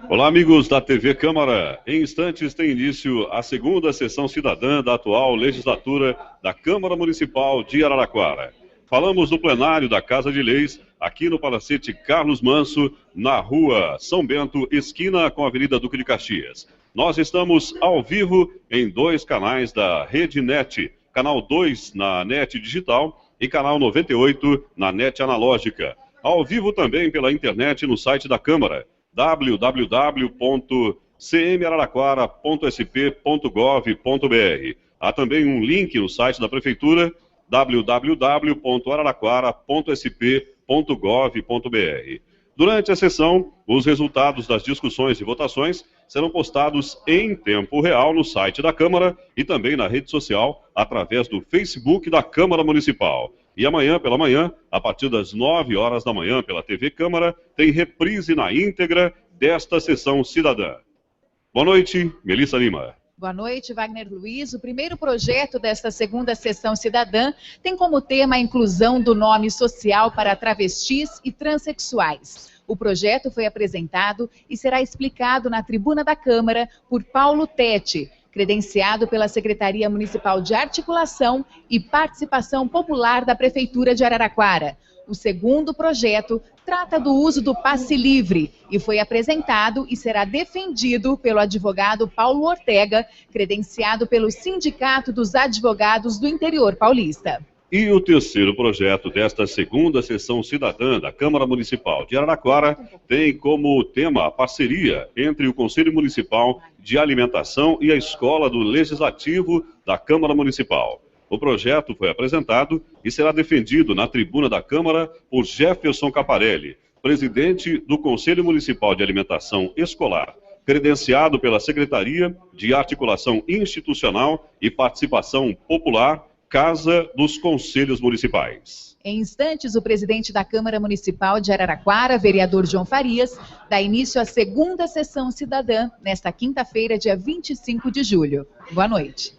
Olá, amigos da TV Câmara. Em instantes tem início a segunda sessão cidadã da atual legislatura da Câmara Municipal de Araraquara. Falamos do plenário da Casa de Leis, aqui no Palacete Carlos Manso, na rua São Bento, esquina com a Avenida Duque de Caxias. Nós estamos ao vivo em dois canais da Rede NET, canal 2 na NET Digital e canal 98 na NET Analógica. Ao vivo também pela internet no site da Câmara, www.cmararaquara.sp.gov.br. Há também um link no site da Prefeitura, www.araraquara.sp.gov.br. Durante a sessão, os resultados das discussões e votações serão postados em tempo real no site da Câmara e também na rede social, através do Facebook da Câmara Municipal. E amanhã, pela manhã, a partir das 9 horas da manhã, pela TV Câmara, tem reprise na íntegra desta sessão cidadã. Boa noite, Melissa Lima. Boa noite, Wagner Luiz. O primeiro projeto desta segunda sessão cidadã tem como tema a inclusão do nome social para travestis e transexuais. O projeto foi apresentado e será explicado na tribuna da Câmara por Paulo Tete, credenciado pela Secretaria Municipal de Articulação e Participação Popular da Prefeitura de Araraquara. O segundo projeto trata do uso do passe livre e foi apresentado e será defendido pelo advogado Paulo Ortega, credenciado pelo Sindicato dos Advogados do Interior Paulista. E o terceiro projeto desta segunda sessão cidadã da Câmara Municipal de Araraquara tem como tema a parceria entre o Conselho Municipal de Alimentação e a Escola do Legislativo da Câmara Municipal. O projeto foi apresentado e será defendido na tribuna da Câmara por Jefferson Caparelli, presidente do Conselho Municipal de Alimentação Escolar, credenciado pela Secretaria de Articulação Institucional e Participação Popular, Casa dos Conselhos Municipais. Em instantes, o presidente da Câmara Municipal de Araraquara, vereador João Farias, dá início à segunda sessão cidadã, nesta quinta-feira, dia 25 de julho. Boa noite.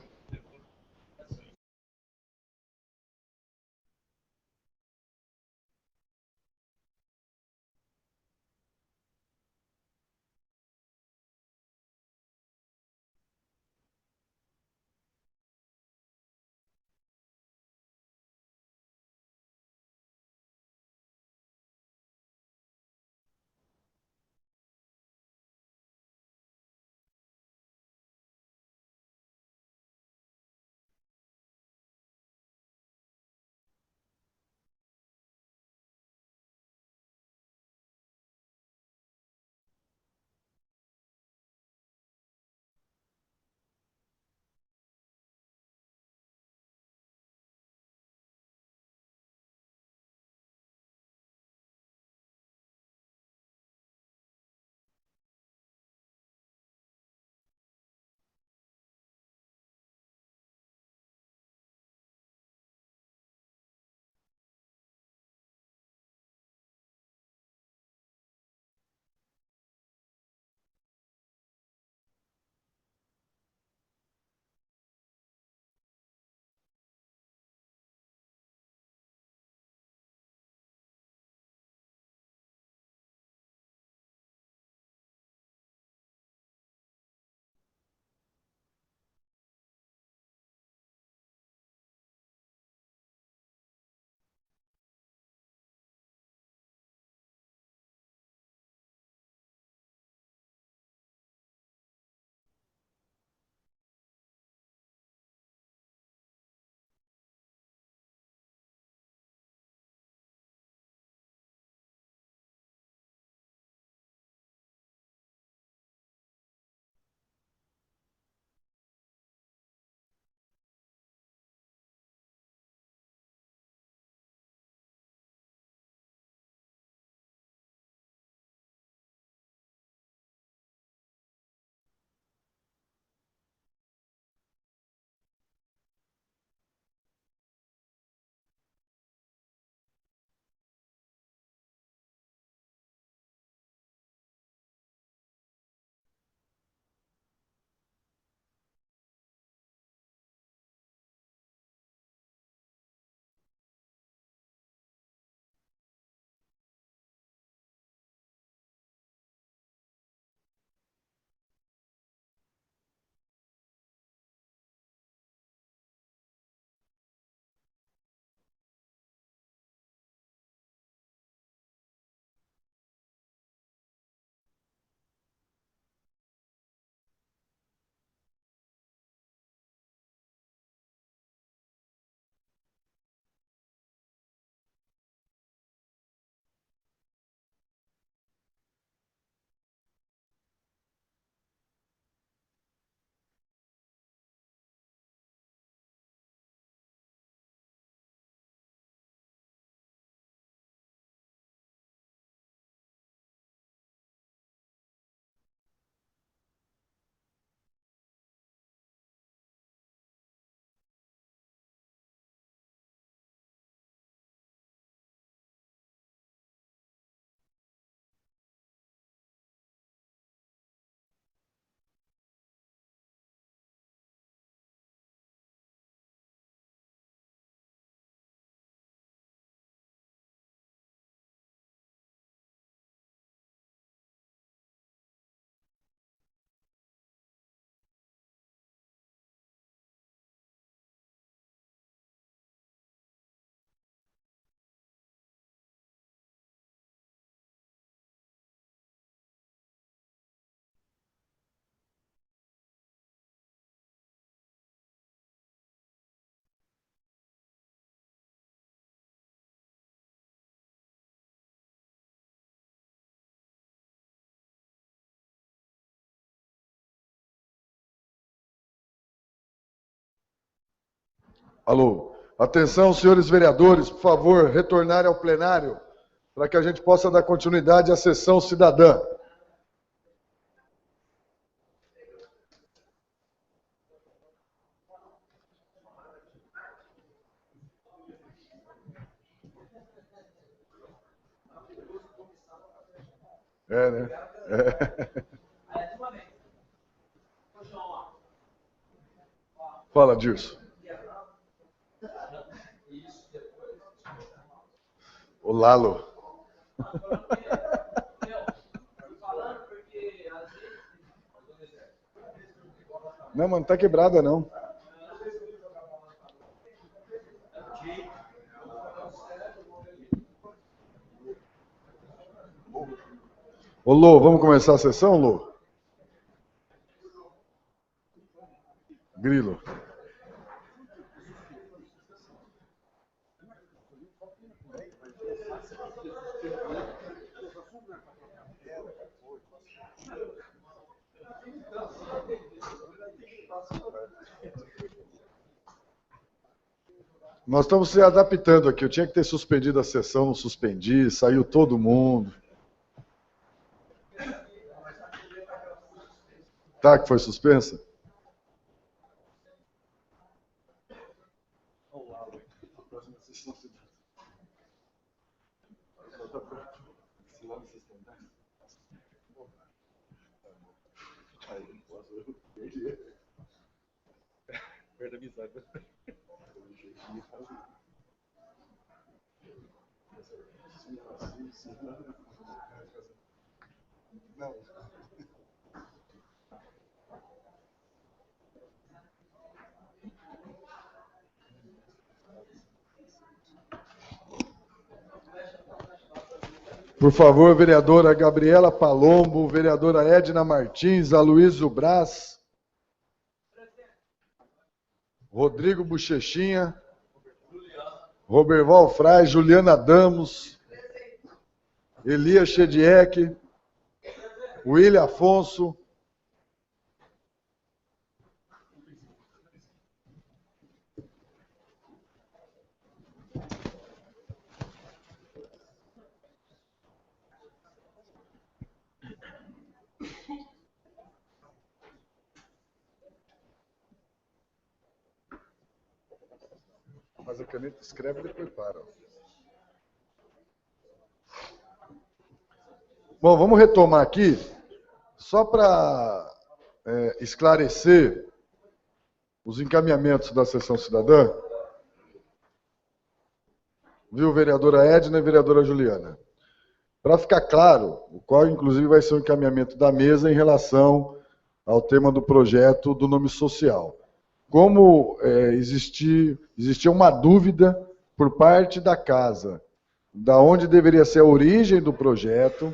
Alô. Atenção, senhores vereadores, por favor, retornarem ao plenário para que a gente possa dar continuidade à sessão cidadã. É, né? É. Fala, Dirce. O Lalo. Não, mano, não tá quebrada, não. Ô, Lô, vamos começar a sessão, Lô? Grilo. Nós estamos se adaptando aqui. Eu tinha que ter suspendido a sessão, não suspendi, saiu todo mundo. Tá, que foi suspensa? Perda amizade. Não. Por favor, vereadora Gabriela Palombo, vereadora Edna Martins, Aloysio Braz, Rodrigo Bochechinha, Roberval Frais, Juliana Damos, Elias Chediek, William Afonso, mas a caneta escreve e depois para. Bom, vamos retomar aqui, só para esclarecer os encaminhamentos da sessão cidadã. Viu, vereadora Edna e vereadora Juliana? Para ficar claro, o qual inclusive vai ser o encaminhamento da mesa em relação ao tema do projeto do nome social. Como existia uma dúvida por parte da casa, da onde deveria ser a origem do projeto,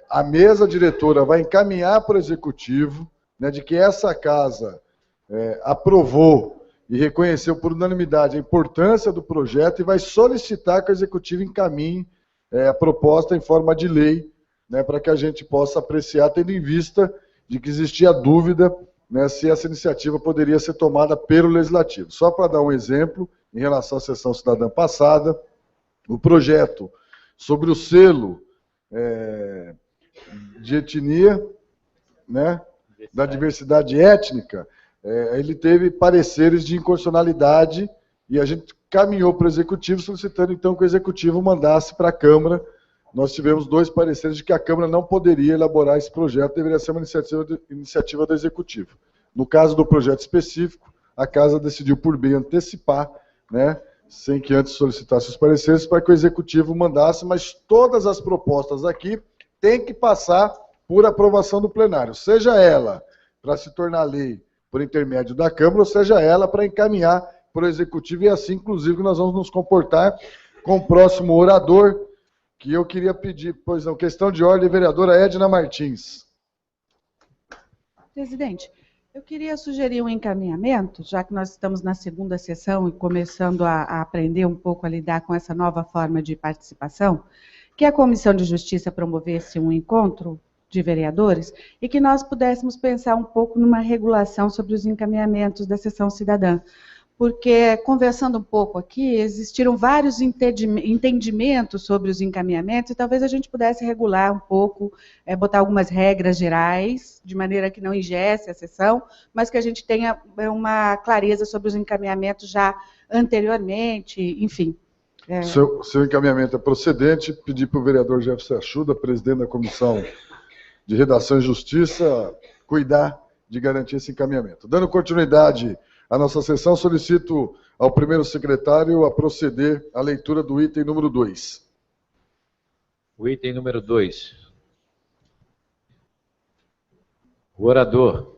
a mesa diretora vai encaminhar para o executivo, né, de que essa casa aprovou e reconheceu por unanimidade a importância do projeto e vai solicitar que o executivo encaminhe a proposta em forma de lei, né, para que a gente possa apreciar, tendo em vista de que existia dúvida, né, se essa iniciativa poderia ser tomada pelo Legislativo. Só para dar um exemplo, em relação à sessão cidadã passada, o projeto sobre o selo de etnia, né, da diversidade étnica, ele teve pareceres de inconstitucionalidade e a gente caminhou para o Executivo, solicitando então que o Executivo mandasse para a Câmara. Nós tivemos 2 pareceres de que a Câmara não poderia elaborar esse projeto, deveria ser uma iniciativa do Executivo. No caso do projeto específico, a Casa decidiu por bem antecipar, né, sem que antes solicitasse os pareceres, para que o Executivo mandasse, mas todas as propostas aqui têm que passar por aprovação do plenário, seja ela para se tornar lei por intermédio da Câmara, ou seja ela para encaminhar para o Executivo, e assim, inclusive, nós vamos nos comportar com o próximo orador, que eu queria pedir, pois não, questão de ordem, vereadora Edna Martins. Presidente, eu queria sugerir um encaminhamento, já que nós estamos na segunda sessão e começando a aprender um pouco a lidar com essa nova forma de participação, que a Comissão de Justiça promovesse um encontro de vereadores e que nós pudéssemos pensar um pouco numa regulação sobre os encaminhamentos da sessão cidadã. porque, conversando um pouco aqui, existiram vários entendimentos sobre os encaminhamentos, e talvez a gente pudesse regular um pouco, botar algumas regras gerais, de maneira que não engesse a sessão, mas que a gente tenha uma clareza sobre os encaminhamentos já anteriormente, enfim. Seu encaminhamento é procedente. Pedir para o vereador Jefferson Arruda, presidente da Comissão de Redação e Justiça, cuidar de garantir esse encaminhamento. Dando continuidade à nossa sessão, solicito ao primeiro secretário a proceder à leitura do item número 2. O item número 2. O orador,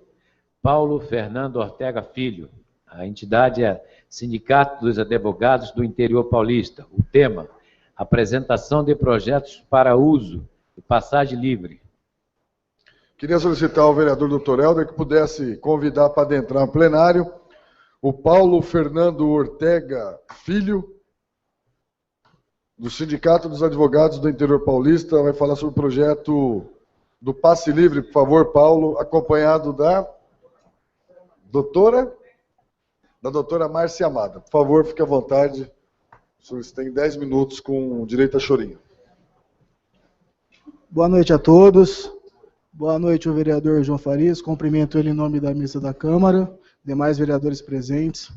Paulo Fernando Ortega Filho. A entidade é Sindicato dos Advogados do Interior Paulista. O tema, apresentação de projetos para uso e passagem livre. Queria solicitar ao vereador Dr. Helder que pudesse convidar para adentrar no plenário o Paulo Fernando Ortega Filho, do Sindicato dos Advogados do Interior Paulista, vai falar sobre o projeto do passe livre, por favor, Paulo, acompanhado da doutora Márcia Amada. Por favor, fique à vontade. O senhor tem 10 minutos com direito a chorinho. Boa noite a todos. Boa noite ao vereador João Farias. Cumprimento ele em nome da mesa da Câmara, demais vereadores presentes.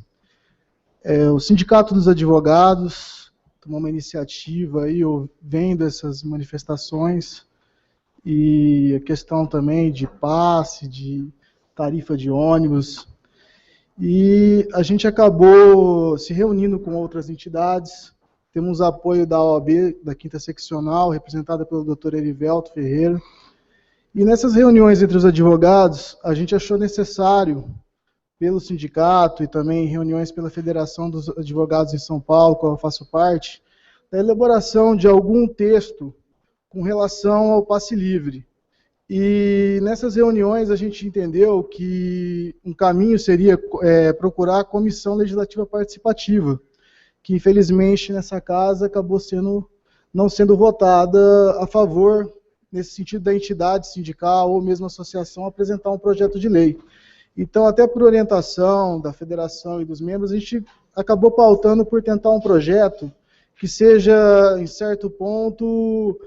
O Sindicato dos Advogados tomou uma iniciativa aí, vendo essas manifestações, e a questão também de passe, de tarifa de ônibus. E a gente acabou se reunindo com outras entidades. Temos apoio da OAB, da 5ª Seccional, representada pelo Dr. Erivelto Ferreira. E nessas reuniões entre os advogados, a gente achou necessário, pelo sindicato e também reuniões pela Federação dos Advogados em São Paulo, qual eu faço parte, a elaboração de algum texto com relação ao passe livre. E nessas reuniões a gente entendeu que um caminho seria procurar a Comissão Legislativa Participativa, que infelizmente nessa casa acabou não sendo votada a favor, nesse sentido da entidade sindical ou mesmo associação apresentar um projeto de lei. Então, até por orientação da federação e dos membros, a gente acabou pautando por tentar um projeto que seja, em certo ponto,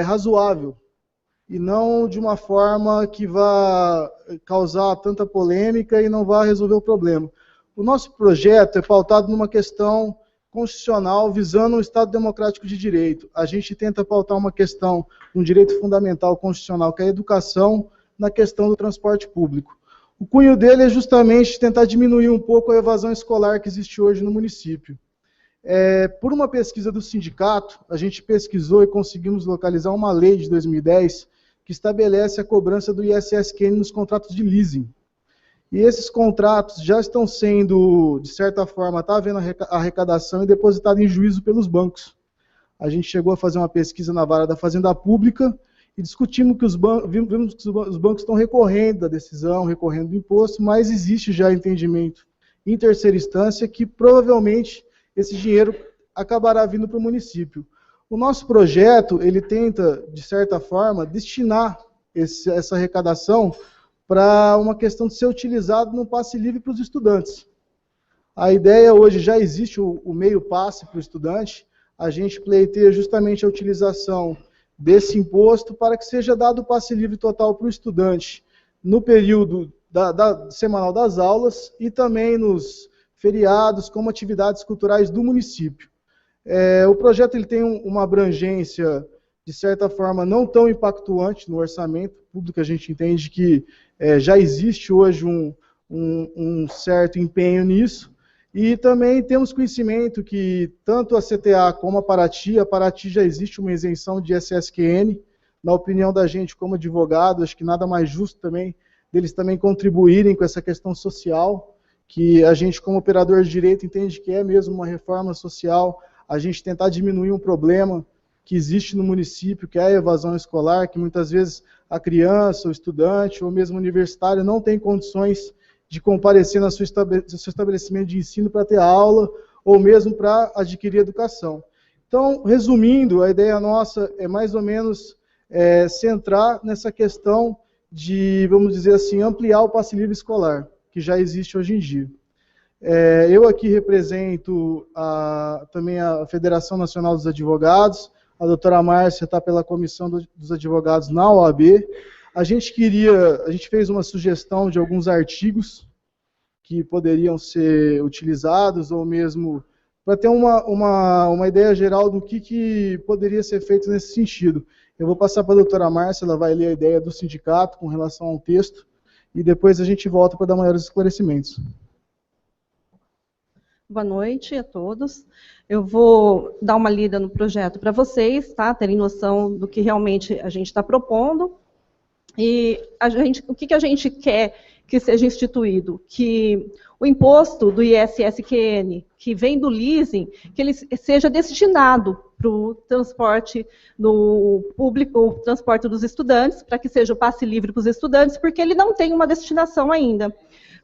razoável, e não de uma forma que vá causar tanta polêmica e não vá resolver o problema. O nosso projeto é pautado numa questão constitucional visando um Estado democrático de direito. A gente tenta pautar uma questão, um direito fundamental constitucional, que é a educação, na questão do transporte público. O cunho dele é justamente tentar diminuir um pouco a evasão escolar que existe hoje no município. Por uma pesquisa do sindicato, a gente pesquisou e conseguimos localizar uma lei de 2010 que estabelece a cobrança do ISSQN nos contratos de leasing. E esses contratos já estão sendo, de certa forma, está havendo arrecadação e depositada em juízo pelos bancos. A gente chegou a fazer uma pesquisa na vara da Fazenda Pública e discutimos que vimos que os bancos estão recorrendo da decisão, recorrendo do imposto, mas existe já entendimento em terceira instância que provavelmente esse dinheiro acabará vindo para o município. O nosso projeto, ele tenta, de certa forma, destinar essa arrecadação para uma questão de ser utilizado no passe livre para os estudantes. A ideia hoje, já existe o meio passe para o estudante, a gente pleiteia justamente a utilização desse imposto para que seja dado o passe livre total para o estudante no período semanal das aulas e também nos feriados como atividades culturais do município. O projeto ele tem uma abrangência, de certa forma, não tão impactuante no orçamento público. A gente entende que já existe hoje um certo empenho nisso, e também temos conhecimento que tanto a CTA como a Paraty já existe uma isenção de ISSQN. Na opinião da gente como advogado, acho que nada mais justo também deles também contribuírem com essa questão social, que a gente como operador de direito entende que é mesmo uma reforma social, a gente tentar diminuir um problema que existe no município, que é a evasão escolar, que muitas vezes a criança, o estudante ou mesmo o universitário não tem condições de comparecer no seu estabelecimento de ensino para ter aula ou mesmo para adquirir educação. Então, resumindo, a ideia nossa é mais ou menos centrar nessa questão de, vamos dizer assim, ampliar o passe livre escolar, que já existe hoje em dia. Eu aqui represento também a Federação Nacional dos Advogados, a doutora Márcia está pela Comissão dos Advogados na OAB. A gente fez uma sugestão de alguns artigos que poderiam ser utilizados, ou mesmo para ter uma ideia geral do que poderia ser feito nesse sentido. Eu vou passar para a doutora Márcia, ela vai ler a ideia do sindicato com relação ao texto, e depois a gente volta para dar maiores esclarecimentos. Boa noite a todos. Eu vou dar uma lida no projeto para vocês, tá? Terem noção do que realmente a gente está propondo. E o que a gente quer que seja instituído? Que o imposto do ISSQN, que vem do leasing, que ele seja destinado para o transporte no público, o transporte dos estudantes, para que seja o passe livre para os estudantes, porque ele não tem uma destinação ainda.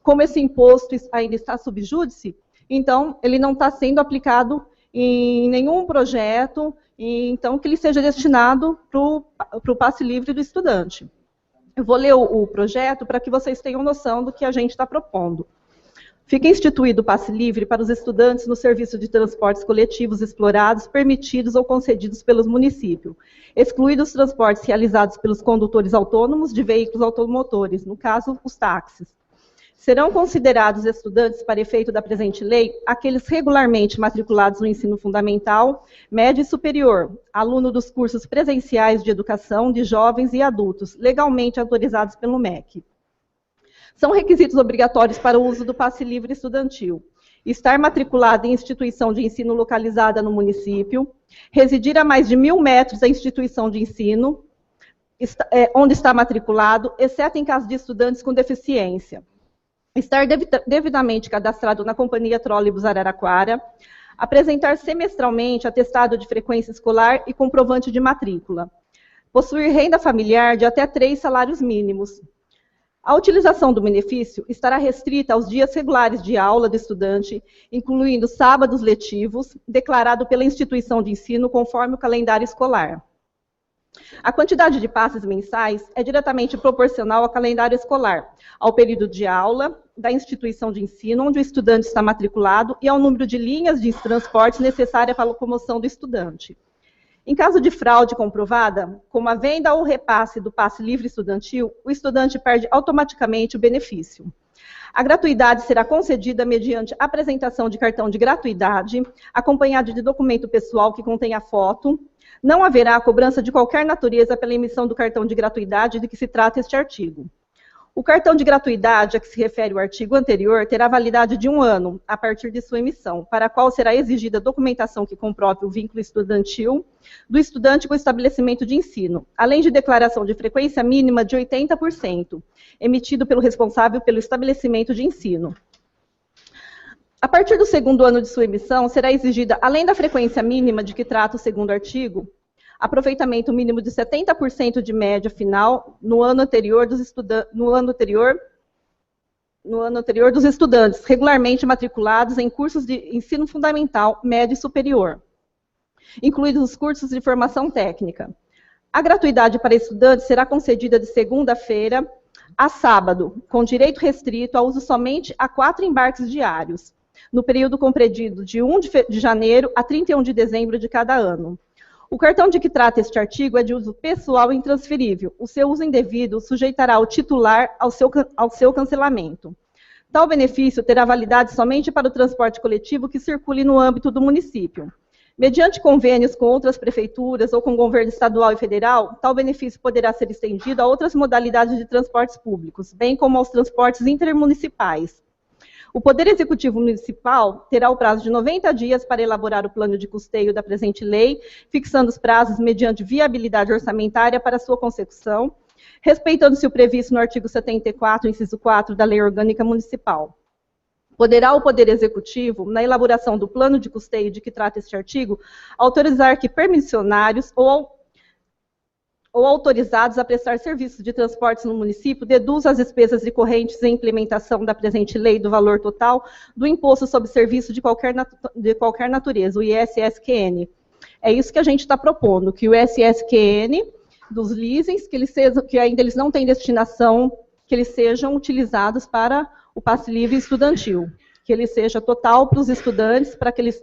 Como esse imposto ainda está sub júdice, então ele não está sendo aplicado em nenhum projeto, então que ele seja destinado para o passe livre do estudante. Eu vou ler o projeto para que vocês tenham noção do que a gente está propondo. Fica instituído o passe livre para os estudantes no serviço de transportes coletivos explorados, permitidos ou concedidos pelos municípios, excluídos os transportes realizados pelos condutores autônomos de veículos automotores, no caso, os táxis. Serão considerados estudantes, para efeito da presente lei, aqueles regularmente matriculados no ensino fundamental, médio e superior, aluno dos cursos presenciais de educação de jovens e adultos, legalmente autorizados pelo MEC. São requisitos obrigatórios para o uso do passe livre estudantil: estar matriculado em instituição de ensino localizada no município, residir a mais de 1.000 metros da instituição de ensino, onde está matriculado, exceto em caso de estudantes com deficiência. Estar devidamente cadastrado na Companhia Trólebus Araraquara, apresentar semestralmente atestado de frequência escolar e comprovante de matrícula, possuir renda familiar de até 3 salários mínimos. A utilização do benefício estará restrita aos dias regulares de aula do estudante, incluindo sábados letivos, declarado pela instituição de ensino conforme o calendário escolar. A quantidade de passes mensais é diretamente proporcional ao calendário escolar, ao período de aula da instituição de ensino onde o estudante está matriculado e ao número de linhas de transporte necessária para a locomoção do estudante. Em caso de fraude comprovada, como a venda ou repasse do passe livre estudantil, o estudante perde automaticamente o benefício. A gratuidade será concedida mediante apresentação de cartão de gratuidade, acompanhado de documento pessoal que contenha foto. Não haverá cobrança de qualquer natureza pela emissão do cartão de gratuidade de que se trata este artigo. O cartão de gratuidade a que se refere o artigo anterior terá validade de 1 ano, a partir de sua emissão, para a qual será exigida documentação que comprove o vínculo estudantil do estudante com o estabelecimento de ensino, além de declaração de frequência mínima de 80%, emitido pelo responsável pelo estabelecimento de ensino. A partir do 2º ano de sua emissão, será exigida, além da frequência mínima de que trata o 2º artigo, aproveitamento mínimo de 70% de média final no ano anterior dos estudantes regularmente matriculados em cursos de ensino fundamental, médio e superior, incluídos os cursos de formação técnica. A gratuidade para estudantes será concedida de segunda-feira a sábado, com direito restrito ao uso somente a 4 embarques diários, no período compreendido de 1 de janeiro a 31 de dezembro de cada ano. O cartão de que trata este artigo é de uso pessoal e intransferível. O seu uso indevido sujeitará o titular ao seu cancelamento. Tal benefício terá validade somente para o transporte coletivo que circule no âmbito do município. Mediante convênios com outras prefeituras ou com o governo estadual e federal, tal benefício poderá ser estendido a outras modalidades de transportes públicos, bem como aos transportes intermunicipais. O Poder Executivo Municipal terá o prazo de 90 dias para elaborar o plano de custeio da presente lei, fixando os prazos mediante viabilidade orçamentária para sua consecução, respeitando-se o previsto no artigo 74, inciso 4 da Lei Orgânica Municipal. Poderá o Poder Executivo, na elaboração do plano de custeio de que trata este artigo, autorizar que permissionários ou autorizados a prestar serviços de transportes no município deduzam as despesas decorrentes em implementação da presente lei do valor total do imposto sobre serviço de qualquer natureza, o ISSQN. É isso que a gente está propondo, que o ISSQN dos leasings, que ainda eles não têm destinação, que eles sejam utilizados para o passe livre estudantil, que ele seja total para os estudantes, para que eles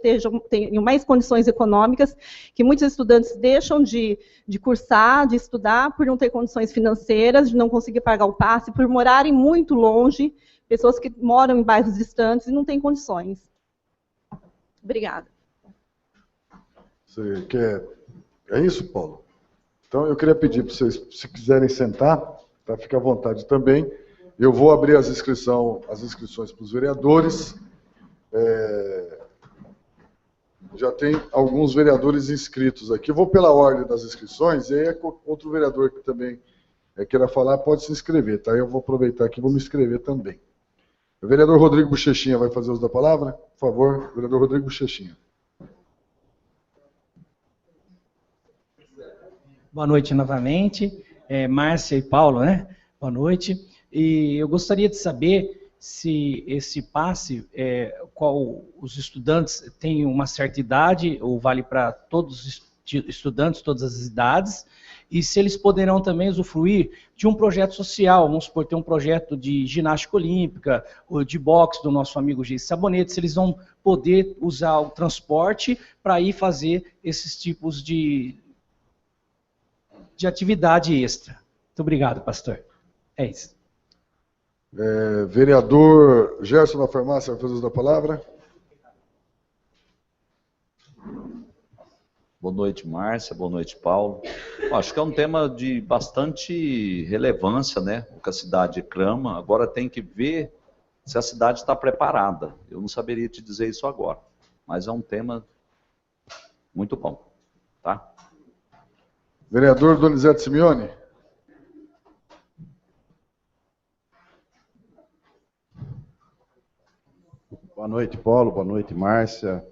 tenham mais condições econômicas, que muitos estudantes deixam de cursar, de estudar, por não ter condições financeiras, de não conseguir pagar o passe, por morarem muito longe, pessoas que moram em bairros distantes e não têm condições. Obrigada. Você quer... É isso, Paulo? Então, eu queria pedir para vocês, se quiserem sentar, tá? Fica à vontade também. Eu vou abrir as inscrições para os vereadores. Já tem alguns vereadores inscritos aqui. Eu vou pela ordem das inscrições, e aí outro vereador que também queira falar pode se inscrever, tá? Eu vou aproveitar aqui e vou me inscrever também. O vereador Rodrigo Bochechinha vai fazer uso da palavra? Por favor, vereador Rodrigo Bochechinha. Boa noite novamente. Márcia e Paulo, né? Boa noite. E eu gostaria de saber se esse passe, qual os estudantes têm uma certa idade, ou vale para todos os estudantes, todas as idades, e se eles poderão também usufruir de um projeto social, vamos supor, ter um projeto de ginástica olímpica, ou de boxe do nosso amigo Geis Sabonete, se eles vão poder usar o transporte para ir fazer esses tipos de atividade extra. Muito obrigado, pastor. É isso. Vereador Gerson da Farmácia vai fazer uso da palavra. Boa noite, Márcia. Boa noite, Paulo. Acho que é um tema de bastante relevância, né? O que a cidade clama. Agora tem que ver se a cidade está preparada. Eu não saberia te dizer isso agora, mas é um tema muito bom, tá? Vereador Donizete Simeone. Boa noite, Paulo. Boa noite, Márcia.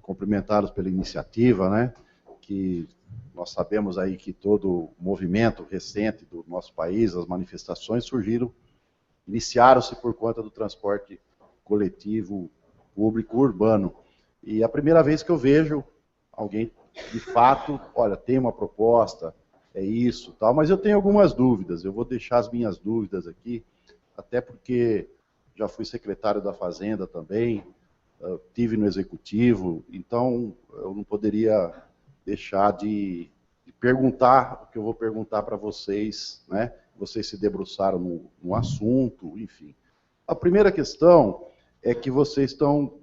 Cumprimentá-los pela iniciativa, né? Que nós sabemos aí que todo o movimento recente do nosso país, as manifestações iniciaram-se por conta do transporte coletivo público urbano. E é a primeira vez que eu vejo alguém, de fato, olha, tem uma proposta, é isso, tal, mas eu tenho algumas dúvidas. Eu vou deixar as minhas dúvidas aqui, até porque já fui secretário da Fazenda também, tive no Executivo, então eu não poderia deixar de perguntar o que eu vou perguntar para vocês, né? Vocês se debruçaram no assunto, enfim. A primeira questão é que vocês estão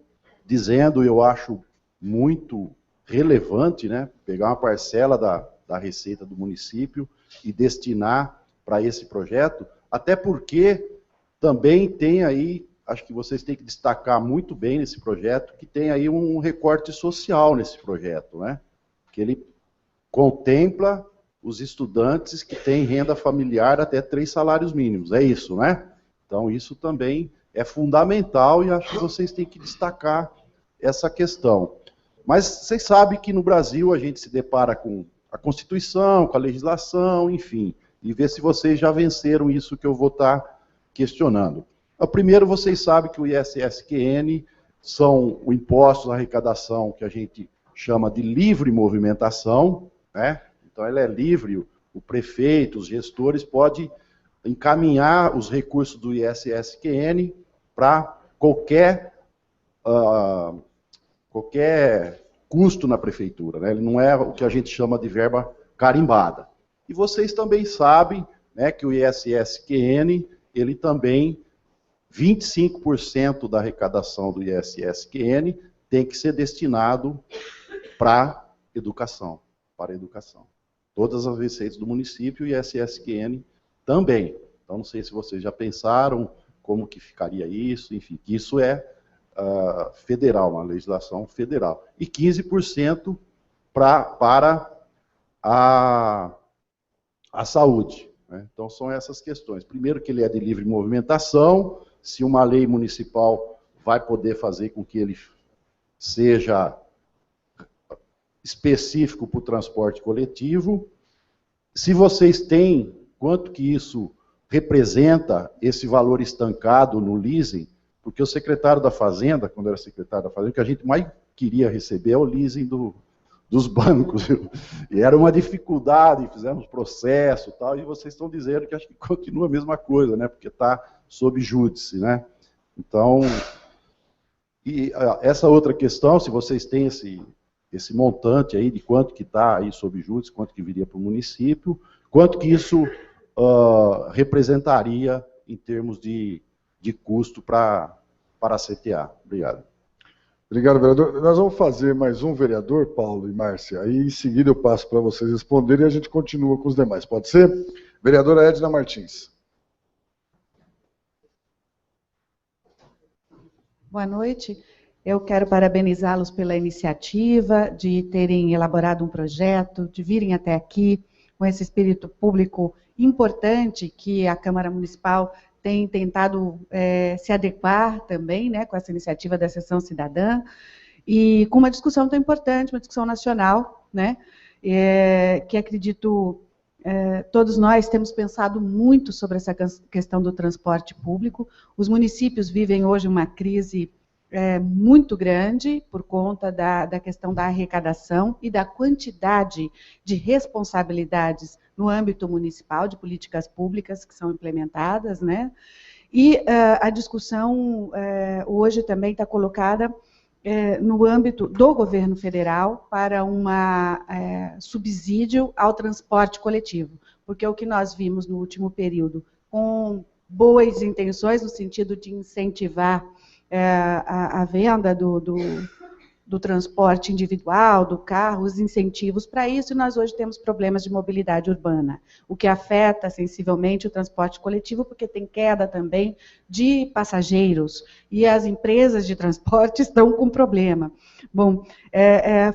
dizendo, eu acho muito relevante, né? Pegar uma parcela da receita do município e destinar para esse projeto, até porque também tem aí, acho que vocês têm que destacar muito bem nesse projeto, que tem aí um recorte social nesse projeto, né? Que ele contempla os estudantes que têm renda familiar até 3 salários mínimos, é isso, né? Então isso também é fundamental e acho que vocês têm que destacar essa questão. Mas vocês sabem que no Brasil a gente se depara com a Constituição, com a legislação, enfim, e ver se vocês já venceram isso que eu vou estar questionando. Primeiro, vocês sabem que o ISSQN são o imposto à arrecadação que a gente chama de livre movimentação, né? Então ela é livre, o prefeito, os gestores podem encaminhar os recursos do ISSQN para qualquer custo na prefeitura, né? Ele não é o que a gente chama de verba carimbada. E vocês também sabem, né, que o ISSQN, ele também, 25% da arrecadação do ISSQN tem que ser destinado para educação, Todas as receitas do município e ISSQN também. Então, não sei se vocês já pensaram como que ficaria isso, enfim, que isso é federal, uma legislação federal. E 15% para a saúde, né? Então, são essas questões. Primeiro, que ele é de livre movimentação, se uma lei municipal vai poder fazer com que ele seja específico para o transporte coletivo. Se vocês têm quanto que isso representa, esse valor estancado no leasing, porque o secretário da Fazenda, quando era secretário da Fazenda, o que a gente mais queria receber é o leasing dos bancos. E era uma dificuldade, fizemos processo e tal, e vocês estão dizendo que acho que continua a mesma coisa, né? Porque está sob júdice, né? Então, E essa outra questão, se vocês têm esse montante aí de quanto que está aí sob júdice, quanto que viria para o município, quanto que isso representaria em termos de custo para a CTA. Obrigado. Obrigado, vereador. Nós vamos fazer mais um vereador, Paulo e Márcia. Aí, em seguida, eu passo para vocês responderem e a gente continua com os demais. Pode ser? Vereadora Edna Martins. Boa noite. Eu quero parabenizá-los pela iniciativa de terem elaborado um projeto, de virem até aqui com esse espírito público importante que a Câmara Municipal tem tentado se adequar também, né, com essa iniciativa da Sessão Cidadã, e com uma discussão tão importante, uma discussão nacional, né, que acredito todos nós temos pensado muito sobre essa questão do transporte público. Os municípios vivem hoje uma crise muito grande por conta da questão da arrecadação e da quantidade de responsabilidades no âmbito municipal, de políticas públicas que são implementadas, né? E a discussão hoje também está colocada no âmbito do governo federal para um subsídio ao transporte coletivo, porque o que nós vimos no último período, com boas intenções no sentido de incentivar a venda do transporte individual, do carro, os incentivos para isso, e nós hoje temos problemas de mobilidade urbana, o que afeta sensivelmente o transporte coletivo, porque tem queda também de passageiros, e as empresas de transporte estão com problema. Bom,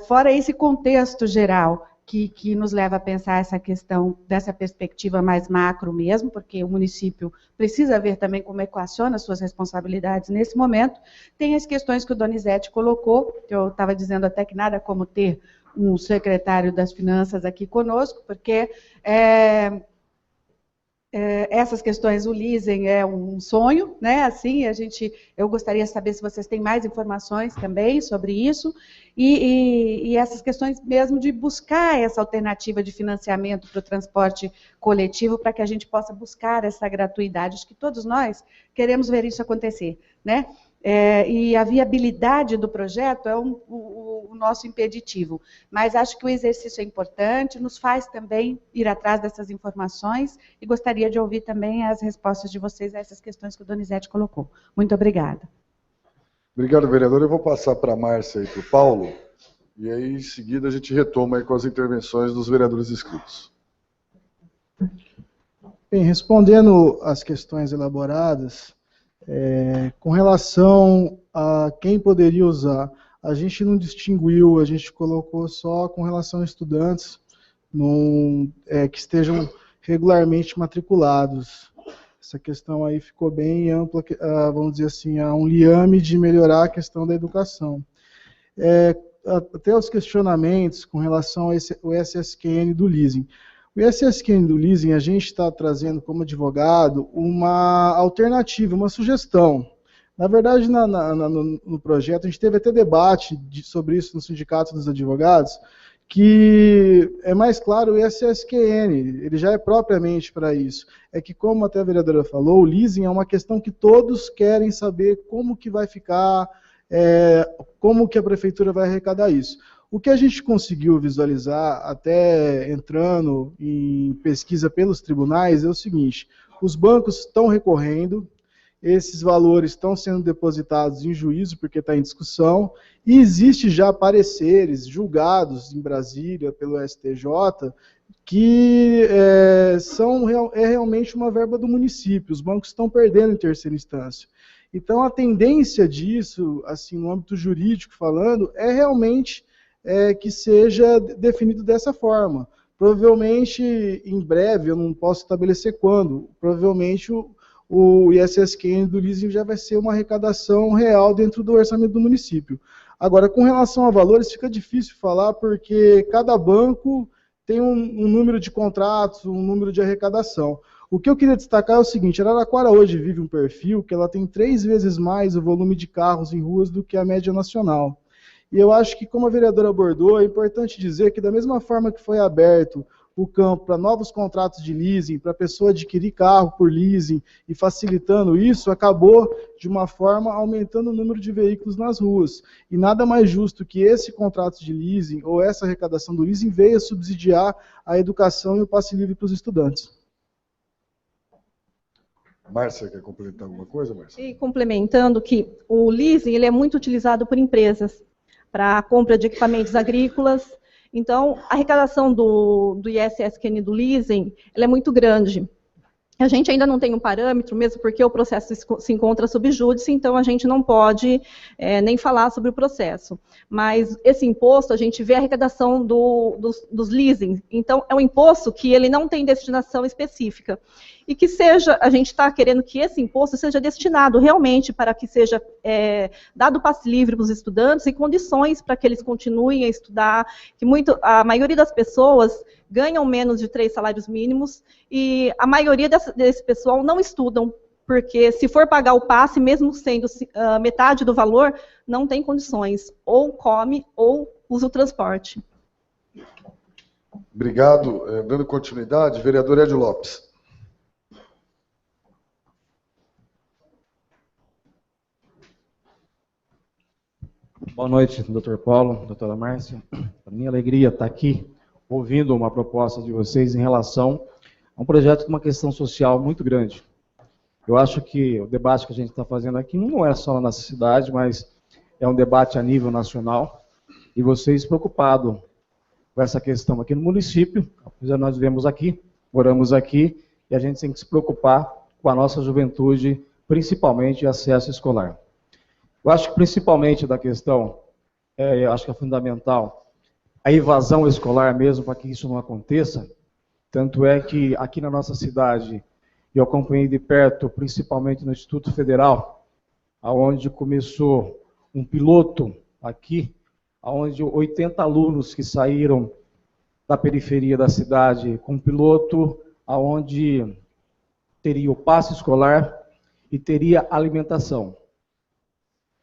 fora esse contexto geral, que nos leva a pensar essa questão dessa perspectiva mais macro mesmo, porque o município precisa ver também como equaciona as suas responsabilidades nesse momento. Tem as questões que o Donizete colocou, que eu estava dizendo até que nada como ter um secretário das Finanças aqui conosco, porque essas questões, o leasing é um sonho, né? Assim, eu gostaria de saber se vocês têm mais informações também sobre isso, e essas questões mesmo de buscar essa alternativa de financiamento para o transporte coletivo, para que a gente possa buscar essa gratuidade. Acho que todos nós queremos ver isso acontecer, né? E a viabilidade do projeto é o nosso impeditivo, mas acho que o exercício é importante, nos faz também ir atrás dessas informações, e gostaria de ouvir também as respostas de vocês a essas questões que o Donizete colocou. Muito obrigada. Obrigado, vereador. Eu vou passar para a Márcia e para o Paulo, e aí em seguida a gente retoma aí com as intervenções dos vereadores inscritos. Bem, respondendo às questões elaboradas, com relação a quem poderia usar, a gente não distinguiu, a gente colocou só com relação a estudantes que estejam regularmente matriculados. Essa questão aí ficou bem ampla, vamos dizer assim, há um liame de melhorar a questão da educação. Até os questionamentos com relação ao SSQN do leasing. O SSQN do leasing, a gente está trazendo como advogado uma alternativa, uma sugestão. Na verdade, no projeto, a gente teve até debate sobre isso no Sindicato dos Advogados, que é mais claro o SSQN, ele já é propriamente para isso. É que, como até a vereadora falou, o leasing é uma questão que todos querem saber como que vai ficar, como que a prefeitura vai arrecadar isso. O que a gente conseguiu visualizar, até entrando em pesquisa pelos tribunais, é o seguinte: os bancos estão recorrendo, esses valores estão sendo depositados em juízo porque está em discussão, e existe já pareceres julgados em Brasília pelo STJ que é realmente uma verba do município, os bancos estão perdendo em terceira instância. Então a tendência disso, assim, no âmbito jurídico falando, é realmente que seja definido dessa forma. Provavelmente, em breve, eu não posso estabelecer quando, provavelmente o ISSQN do leasing já vai ser uma arrecadação real dentro do orçamento do município. Agora, com relação a valores, fica difícil falar, porque cada banco tem um número de contratos, um número de arrecadação. O que eu queria destacar é o seguinte: Araraquara hoje vive um perfil que ela tem 3 vezes mais o volume de carros em ruas do que a média nacional. E eu acho que, como a vereadora abordou, é importante dizer que, da mesma forma que foi aberto o campo para novos contratos de leasing, para a pessoa adquirir carro por leasing e facilitando isso, acabou, de uma forma, aumentando o número de veículos nas ruas. E nada mais justo que esse contrato de leasing ou essa arrecadação do leasing venha subsidiar a educação e o passe livre para os estudantes. Márcia, quer complementar alguma coisa, Márcia? E complementando que o leasing ele é muito utilizado por empresas para a compra de equipamentos agrícolas. Então, a arrecadação do ISSQN do leasing ela é muito grande. A gente ainda não tem um parâmetro, mesmo porque o processo se encontra sob júdice, então a gente não pode nem falar sobre o processo. Mas esse imposto, a gente vê a arrecadação dos leasing. Então, é um imposto que ele não tem destinação específica. E que seja, a gente está querendo que esse imposto seja destinado realmente para que seja dado passe livre para os estudantes e condições para que eles continuem a estudar, que a maioria das pessoas ganham menos de 3 salários mínimos e a maioria desse pessoal não estudam, porque se for pagar o passe, mesmo sendo metade do valor, não tem condições, ou come ou usa o transporte. Obrigado. Dando continuidade, vereador Edio Lopes. Boa noite, doutor Paulo, doutora Márcia. Para mim, alegria estar aqui ouvindo uma proposta de vocês em relação a um projeto de uma questão social muito grande. Eu acho que o debate que a gente está fazendo aqui não é só na nossa cidade, mas é um debate a nível nacional. E vocês preocupados com essa questão aqui no município, nós vivemos aqui, moramos aqui, e a gente tem que se preocupar com a nossa juventude, principalmente acesso escolar. Eu acho que principalmente da questão, eu acho que é fundamental, a evasão escolar mesmo, para que isso não aconteça. Tanto é que aqui na nossa cidade, eu acompanhei de perto, principalmente no Instituto Federal, onde começou um piloto aqui, onde 80 alunos que saíram da periferia da cidade, com um piloto onde teria o passe escolar e teria alimentação.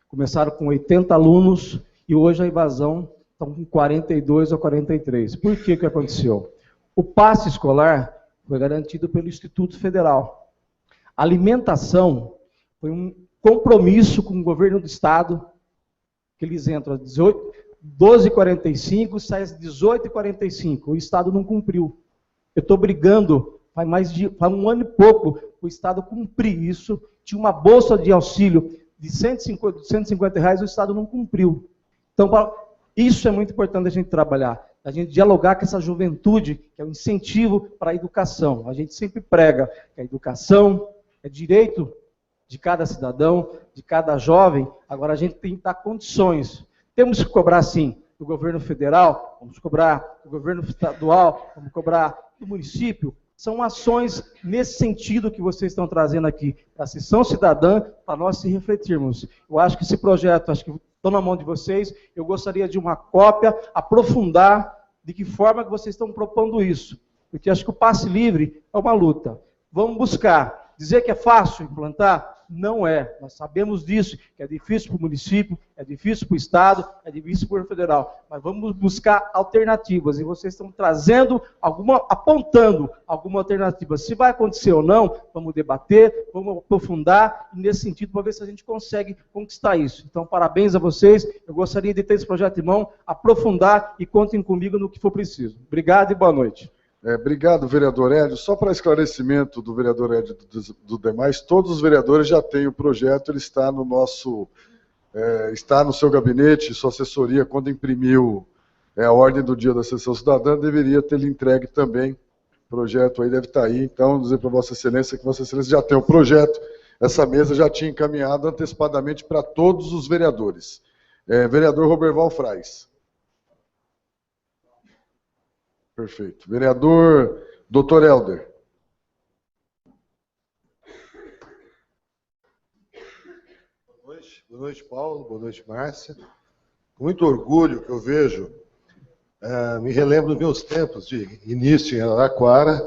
Começaram com 80 alunos e hoje a evasão está com 42 ou 43. Por que aconteceu? O passe escolar foi garantido pelo Instituto Federal. A alimentação foi um compromisso com o governo do Estado, que eles entram às 12h45, saem às 18h45. O Estado não cumpriu. Eu estou brigando faz 1 ano e pouco para o Estado cumprir isso. Tinha uma bolsa de auxílio de R$150, o Estado não cumpriu. Então, isso é muito importante a gente trabalhar, a gente dialogar com essa juventude, que é um incentivo para a educação. A gente sempre prega que a educação é direito de cada cidadão, de cada jovem, agora a gente tem que dar condições. Temos que cobrar, sim, do governo federal, vamos cobrar do governo estadual, vamos cobrar do município. São ações nesse sentido que vocês estão trazendo aqui, a sessão cidadã, para nós se refletirmos. Eu acho que esse projeto, acho que estou na mão de vocês, eu gostaria de uma cópia, aprofundar de que forma que vocês estão propondo isso. Porque acho que o passe livre é uma luta. Vamos buscar. Dizer que é fácil implantar? Não é. Nós sabemos disso, que é difícil para o município, é difícil para o Estado, é difícil para o federal. Mas vamos buscar alternativas. E vocês estão trazendo apontando alguma alternativa. Se vai acontecer ou não, vamos debater, vamos aprofundar nesse sentido para ver se a gente consegue conquistar isso. Então, parabéns a vocês. Eu gostaria de ter esse projeto em mão, aprofundar e contem comigo no que for preciso. Obrigado e boa noite. Obrigado, vereador Edio. Só para esclarecimento do vereador Edio e do demais, todos os vereadores já têm o projeto, ele está no nosso, está no seu gabinete, sua assessoria, quando imprimiu a ordem do dia da sessão cidadã, deveria ter lhe entregue também. O projeto aí deve estar aí, então, dizer para Vossa Excelência que Vossa Excelência já tem o projeto, essa mesa já tinha encaminhado antecipadamente para todos os vereadores. Vereador Roberval Frais. Perfeito. Vereador Dr. Helder. Boa noite, Paulo. Boa noite, Márcia. Com muito orgulho que eu vejo, me relembro dos meus tempos de início em Araraquara.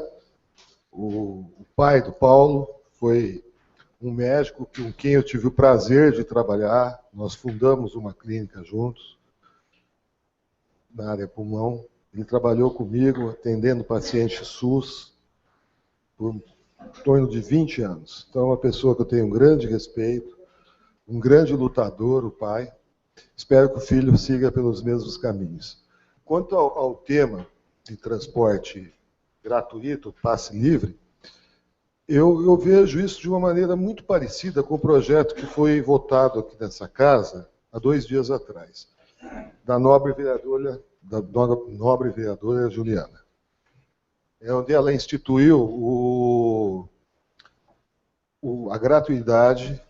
O pai do Paulo foi um médico com quem eu tive o prazer de trabalhar. Nós fundamos uma clínica juntos, na área pulmão. Ele trabalhou comigo atendendo paciente SUS por em torno de 20 anos. Então, é uma pessoa que eu tenho um grande respeito, um grande lutador, o pai. Espero que o filho siga pelos mesmos caminhos. Quanto ao tema de transporte gratuito, passe livre, eu vejo isso de uma maneira muito parecida com o projeto que foi votado aqui nessa casa há 2 dias atrás, da nobre vereadora Juliana. É onde ela instituiu a gratuidade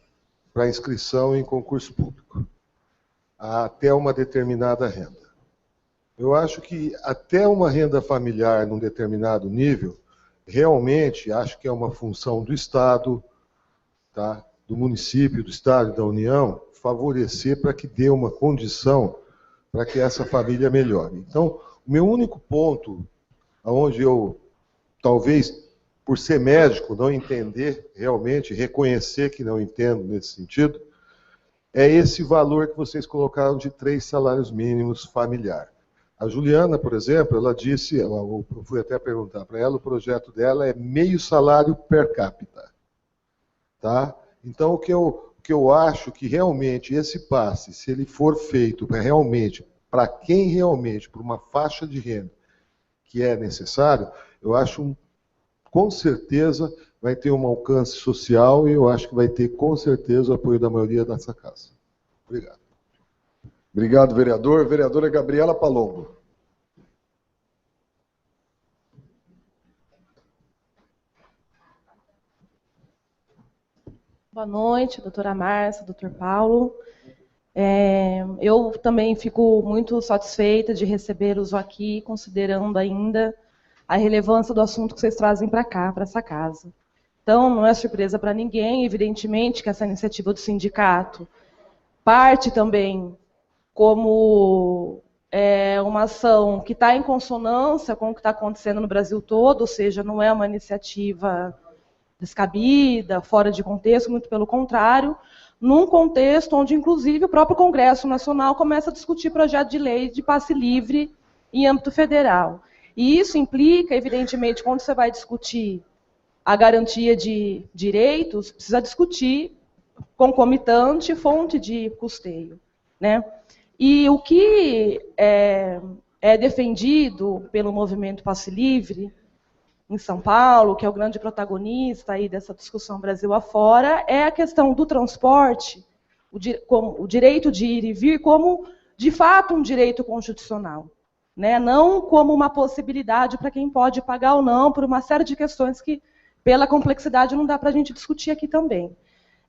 para inscrição em concurso público, até uma determinada renda. Eu acho que até uma renda familiar num determinado nível, realmente acho que é uma função do Estado, tá? Do município, do Estado e da União, favorecer para que dê uma condição para que essa família melhore. Então, o meu único ponto, onde eu, talvez, por ser médico, não entender realmente, reconhecer que não entendo nesse sentido, é esse valor que vocês colocaram de 3 salários mínimos familiar. A Juliana, por exemplo, ela disse, eu fui até perguntar para ela, o projeto dela é meio salário per capita. Tá? Então, o que eu acho que realmente esse passe, se ele for feito realmente, para quem realmente, para uma faixa de renda que é necessário, eu acho, com certeza, vai ter um alcance social e eu acho que vai ter, com certeza, o apoio da maioria dessa casa. Obrigado. Obrigado, vereador. Vereadora Gabriela Palombo. Boa noite, doutora Márcia, doutor Paulo. Eu também fico muito satisfeita de recebê-los aqui, considerando ainda a relevância do assunto que vocês trazem para cá, para essa casa. Então, não é surpresa para ninguém, evidentemente, que essa iniciativa do sindicato parte também como uma ação que está em consonância com o que está acontecendo no Brasil todo, ou seja, não é uma iniciativa descabida, fora de contexto, muito pelo contrário, num contexto onde, inclusive, o próprio Congresso Nacional começa a discutir projeto de lei de passe livre em âmbito federal. E isso implica, evidentemente, quando você vai discutir a garantia de direitos, precisa discutir concomitante fonte de custeio, né? E o que é defendido pelo movimento Passe Livre em São Paulo, que é o grande protagonista aí dessa discussão Brasil afora, é a questão do transporte, o direito de ir e vir como, de fato, um direito constitucional, né? Não como uma possibilidade para quem pode pagar ou não, por uma série de questões que, pela complexidade, não dá para a gente discutir aqui também.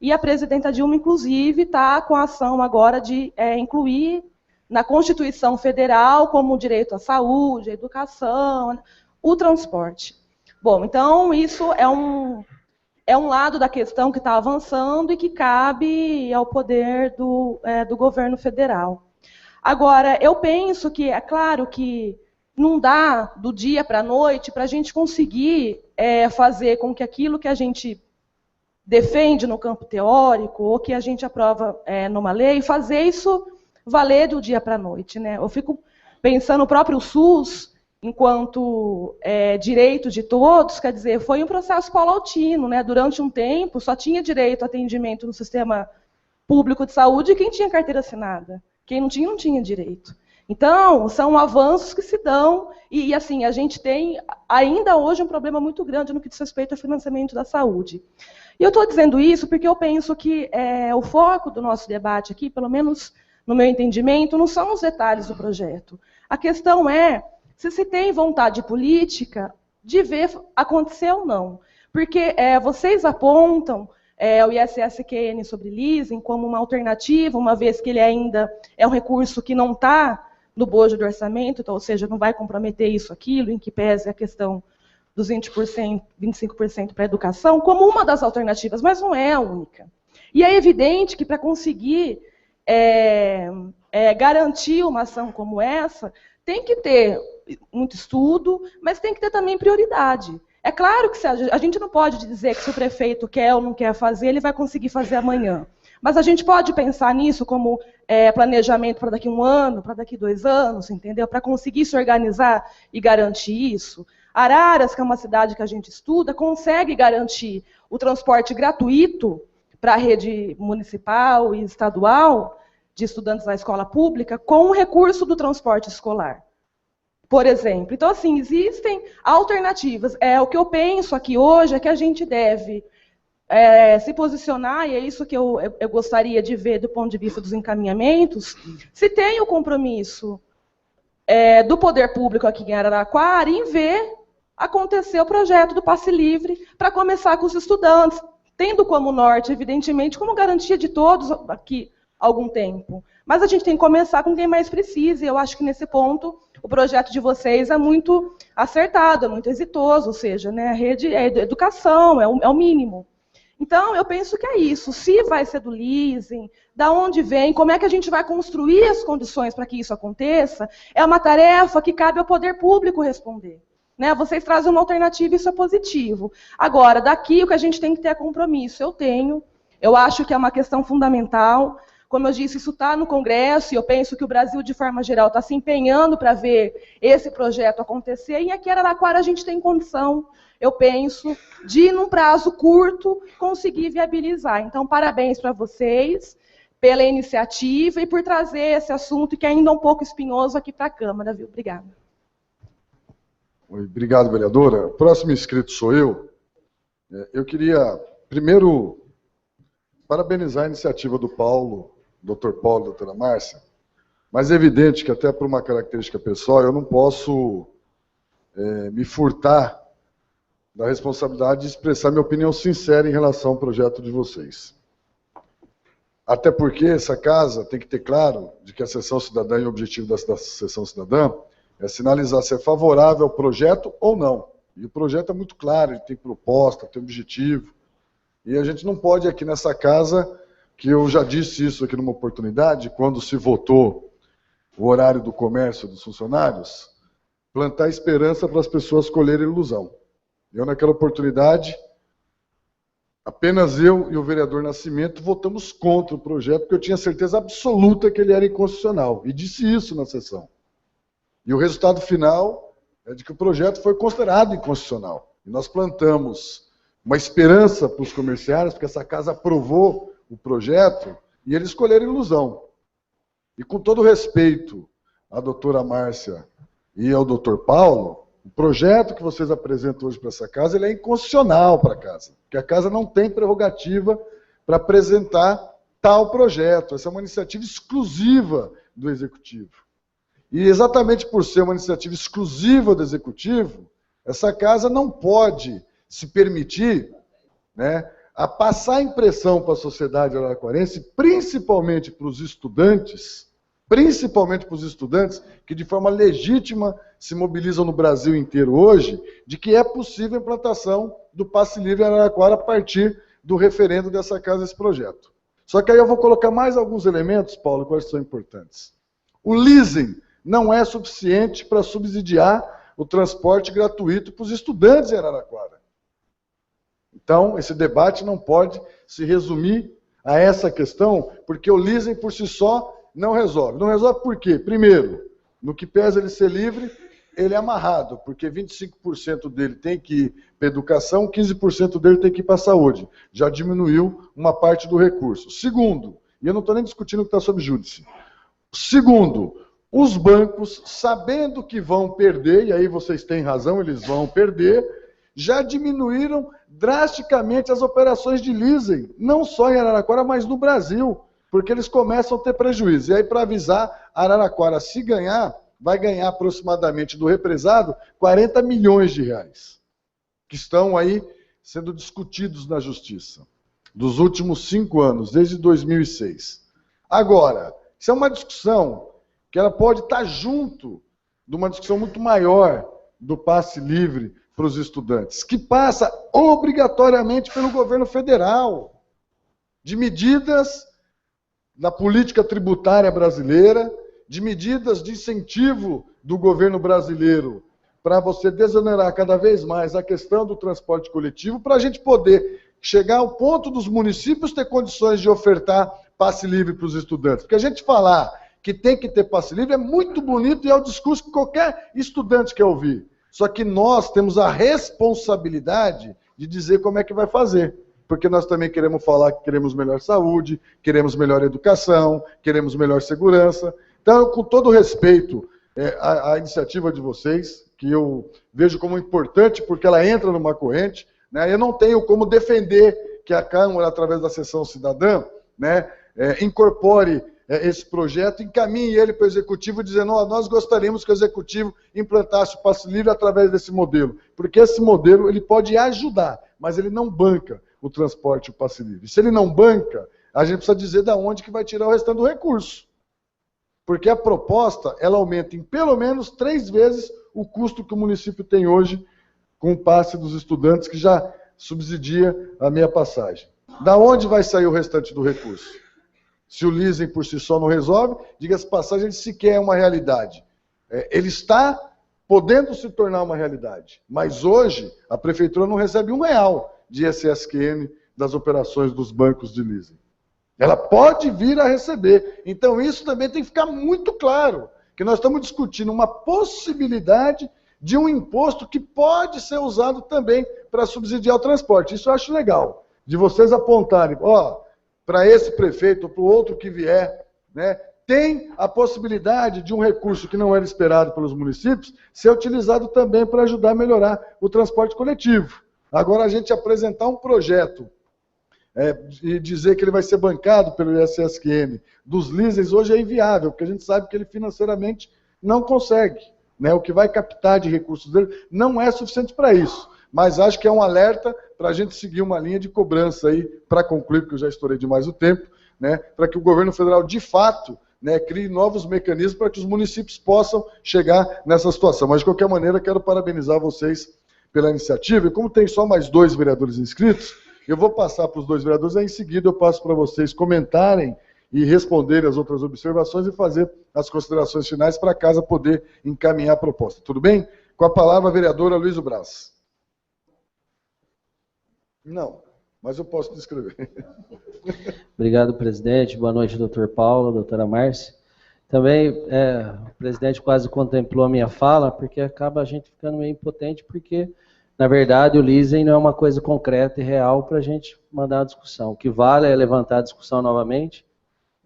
E a presidenta Dilma, inclusive, está com a ação agora de incluir na Constituição Federal como direito à saúde, à educação, o transporte. Bom, então isso é um lado da questão que está avançando e que cabe ao poder do governo federal. Agora, eu penso que, é claro que não dá do dia para a noite para a gente conseguir fazer com que aquilo que a gente defende no campo teórico ou que a gente aprova numa lei, fazer isso valer do dia para a noite, né? Eu fico pensando no próprio SUS, enquanto direito de todos, quer dizer, foi um processo paulatino, né? Durante um tempo, só tinha direito a atendimento no sistema público de saúde quem tinha carteira assinada. Quem não tinha direito. Então, são avanços que se dão, e assim, a gente tem ainda hoje um problema muito grande no que diz respeito ao financiamento da saúde. E eu estou dizendo isso porque eu penso que o foco do nosso debate aqui, pelo menos no meu entendimento, não são os detalhes do projeto. A questão é se tem vontade política de ver acontecer ou não. Porque vocês apontam o ISSQN sobre leasing como uma alternativa, uma vez que ele ainda é um recurso que não está no bojo do orçamento, então, ou seja, não vai comprometer isso, aquilo, em que pese a questão dos 20%, 25% para a educação, como uma das alternativas, mas não é a única. E é evidente que para conseguir garantir uma ação como essa, tem que ter muito estudo, mas tem que ter também prioridade. É claro que a gente não pode dizer que se o prefeito quer ou não quer fazer, ele vai conseguir fazer amanhã. Mas a gente pode pensar nisso como planejamento para daqui a 1 ano, para daqui 2 anos, entendeu? Para conseguir se organizar e garantir isso. Araras, que é uma cidade que a gente estuda, consegue garantir o transporte gratuito para a rede municipal e estadual de estudantes na escola pública com o recurso do transporte escolar, por exemplo. Então, assim, existem alternativas. O que eu penso aqui hoje é que a gente deve se posicionar, e é isso que eu gostaria de ver do ponto de vista dos encaminhamentos, se tem o compromisso do poder público aqui em Araraquara em ver acontecer o projeto do passe livre para começar com os estudantes, tendo como norte, evidentemente, como garantia de todos aqui algum tempo. Mas a gente tem que começar com quem mais precisa, e eu acho que nesse ponto o projeto de vocês é muito acertado, é muito exitoso, ou seja, né, a rede é educação, é o mínimo. Então, eu penso que é isso. Se vai ser do leasing, da onde vem, como é que a gente vai construir as condições para que isso aconteça, é uma tarefa que cabe ao poder público responder. Né? Vocês trazem uma alternativa, isso é positivo. Agora, daqui o que a gente tem que ter é compromisso. Eu acho que é uma questão fundamental. Como eu disse, isso está no Congresso, e eu penso que o Brasil, de forma geral, está se empenhando para ver esse projeto acontecer, e aqui em Araraquara a gente tem condição, eu penso, de, num prazo curto, conseguir viabilizar. Então, parabéns para vocês pela iniciativa e por trazer esse assunto, que ainda é um pouco espinhoso, aqui para a Câmara, viu? Obrigada. Obrigado, vereadora. O próximo inscrito sou eu. Eu queria, primeiro, parabenizar a iniciativa do Paulo, Dr. Paulo e doutora Márcia, mas é evidente que, até por uma característica pessoal, eu não posso me furtar da responsabilidade de expressar minha opinião sincera em relação ao projeto de vocês. Até porque essa casa tem que ter claro de que a sessão cidadã e o objetivo da sessão cidadã é sinalizar se é favorável ao projeto ou não. E o projeto é muito claro, ele tem proposta, tem objetivo. E a gente não pode aqui nessa casa, que eu já disse isso aqui numa oportunidade, quando se votou o horário do comércio dos funcionários, plantar esperança para as pessoas colherem ilusão. Eu, naquela oportunidade, apenas eu e o vereador Nascimento votamos contra o projeto, porque eu tinha certeza absoluta que ele era inconstitucional. E disse isso na sessão. E o resultado final é de que o projeto foi considerado inconstitucional. E nós plantamos uma esperança para os comerciários, porque essa casa aprovou o projeto, e eles escolheram ilusão. E com todo respeito à doutora Márcia e ao doutor Paulo, o projeto que vocês apresentam hoje para essa casa, ele é inconstitucional para a casa, porque a casa não tem prerrogativa para apresentar tal projeto. Essa é uma iniciativa exclusiva do Executivo. E exatamente por ser uma iniciativa exclusiva do Executivo, essa casa não pode se permitir, né, a passar a impressão para a sociedade araraquarense, principalmente para os estudantes, que de forma legítima se mobilizam no Brasil inteiro hoje, de que é possível a implantação do passe livre em Araraquara a partir do referendo dessa casa, esse projeto. Só que aí eu vou colocar mais alguns elementos, Paulo, que eu acho que são importantes. O leasing não é suficiente para subsidiar o transporte gratuito para os estudantes em Araraquara. Então, esse debate não pode se resumir a essa questão, porque o leasing por si só não resolve. Não resolve por quê? Primeiro, no que pesa ele ser livre, ele é amarrado, porque 25% dele tem que ir para a educação, 15% dele tem que ir para a saúde. Já diminuiu uma parte do recurso. Segundo, e eu não estou nem discutindo o que está sob júdice. Segundo, os bancos, sabendo que vão perder, e aí vocês têm razão, eles vão perder, já diminuíram drasticamente as operações de leasing, não só em Araraquara, mas no Brasil, porque eles começam a ter prejuízo. E aí, para avisar, Araraquara, se ganhar, vai ganhar aproximadamente do represado 40 milhões de reais, que estão aí sendo discutidos na Justiça, dos últimos 5 anos, desde 2006. Agora, isso é uma discussão que ela pode estar junto de uma discussão muito maior do passe livre para os estudantes, que passa obrigatoriamente pelo governo federal, de medidas da política tributária brasileira, de medidas de incentivo do governo brasileiro para você desonerar cada vez mais a questão do transporte coletivo, para a gente poder chegar ao ponto dos municípios ter condições de ofertar passe livre para os estudantes. Porque a gente falar que tem que ter passe livre é muito bonito e é o discurso que qualquer estudante quer ouvir. Só que nós temos a responsabilidade de dizer como é que vai fazer. Porque nós também queremos falar que queremos melhor saúde, queremos melhor educação, queremos melhor segurança. Então, com todo respeito à iniciativa de vocês, que eu vejo como importante, porque ela entra numa corrente, né, eu não tenho como defender que a Câmara, através da sessão cidadã, né, incorpore esse projeto, encaminhe ele para o Executivo, dizendo, nós gostaríamos que o Executivo implantasse o passe livre através desse modelo. Porque esse modelo ele pode ajudar, mas ele não banca o transporte e o passe livre. Se ele não banca, a gente precisa dizer de onde que vai tirar o restante do recurso. Porque a proposta, ela aumenta em pelo menos 3 vezes o custo que o município tem hoje com o passe dos estudantes, que já subsidia a meia passagem. Da onde vai sair o restante do recurso? Se o leasing por si só não resolve, diga-se passagem, ele sequer é uma realidade. Ele está podendo se tornar uma realidade. Mas hoje, a prefeitura não recebe R$1 de ISSQN das operações dos bancos de leasing. Ela pode vir a receber. Então isso também tem que ficar muito claro, que nós estamos discutindo uma possibilidade de um imposto que pode ser usado também para subsidiar o transporte. Isso eu acho legal, de vocês apontarem, para esse prefeito ou para o outro que vier, né, tem a possibilidade de um recurso que não era esperado pelos municípios ser utilizado também para ajudar a melhorar o transporte coletivo. Agora a gente apresentar um projeto e dizer que ele vai ser bancado pelo ISSQN dos leasings hoje é inviável, porque a gente sabe que ele financeiramente não consegue. Né? O que vai captar de recursos dele não é suficiente para isso. Mas acho que é um alerta para a gente seguir uma linha de cobrança aí, para concluir, porque eu já estourei demais o tempo, né? Para que o governo federal, de fato, né, crie novos mecanismos para que os municípios possam chegar nessa situação. Mas, de qualquer maneira, quero parabenizar vocês pela iniciativa. E como tem só mais 2 vereadores inscritos, eu vou passar para os 2 vereadores, aí em seguida eu passo para vocês comentarem e responderem as outras observações e fazer as considerações finais para a casa poder encaminhar a proposta. Tudo bem? Com a palavra a vereadora Luísa Braz. Não, mas eu posso descrever. Obrigado, presidente. Boa noite, doutor Paulo, doutora Márcia. Também, o presidente quase contemplou a minha fala, porque acaba a gente ficando meio impotente, porque, na verdade, o leasing não é uma coisa concreta e real para a gente mandar a discussão. O que vale é levantar a discussão novamente,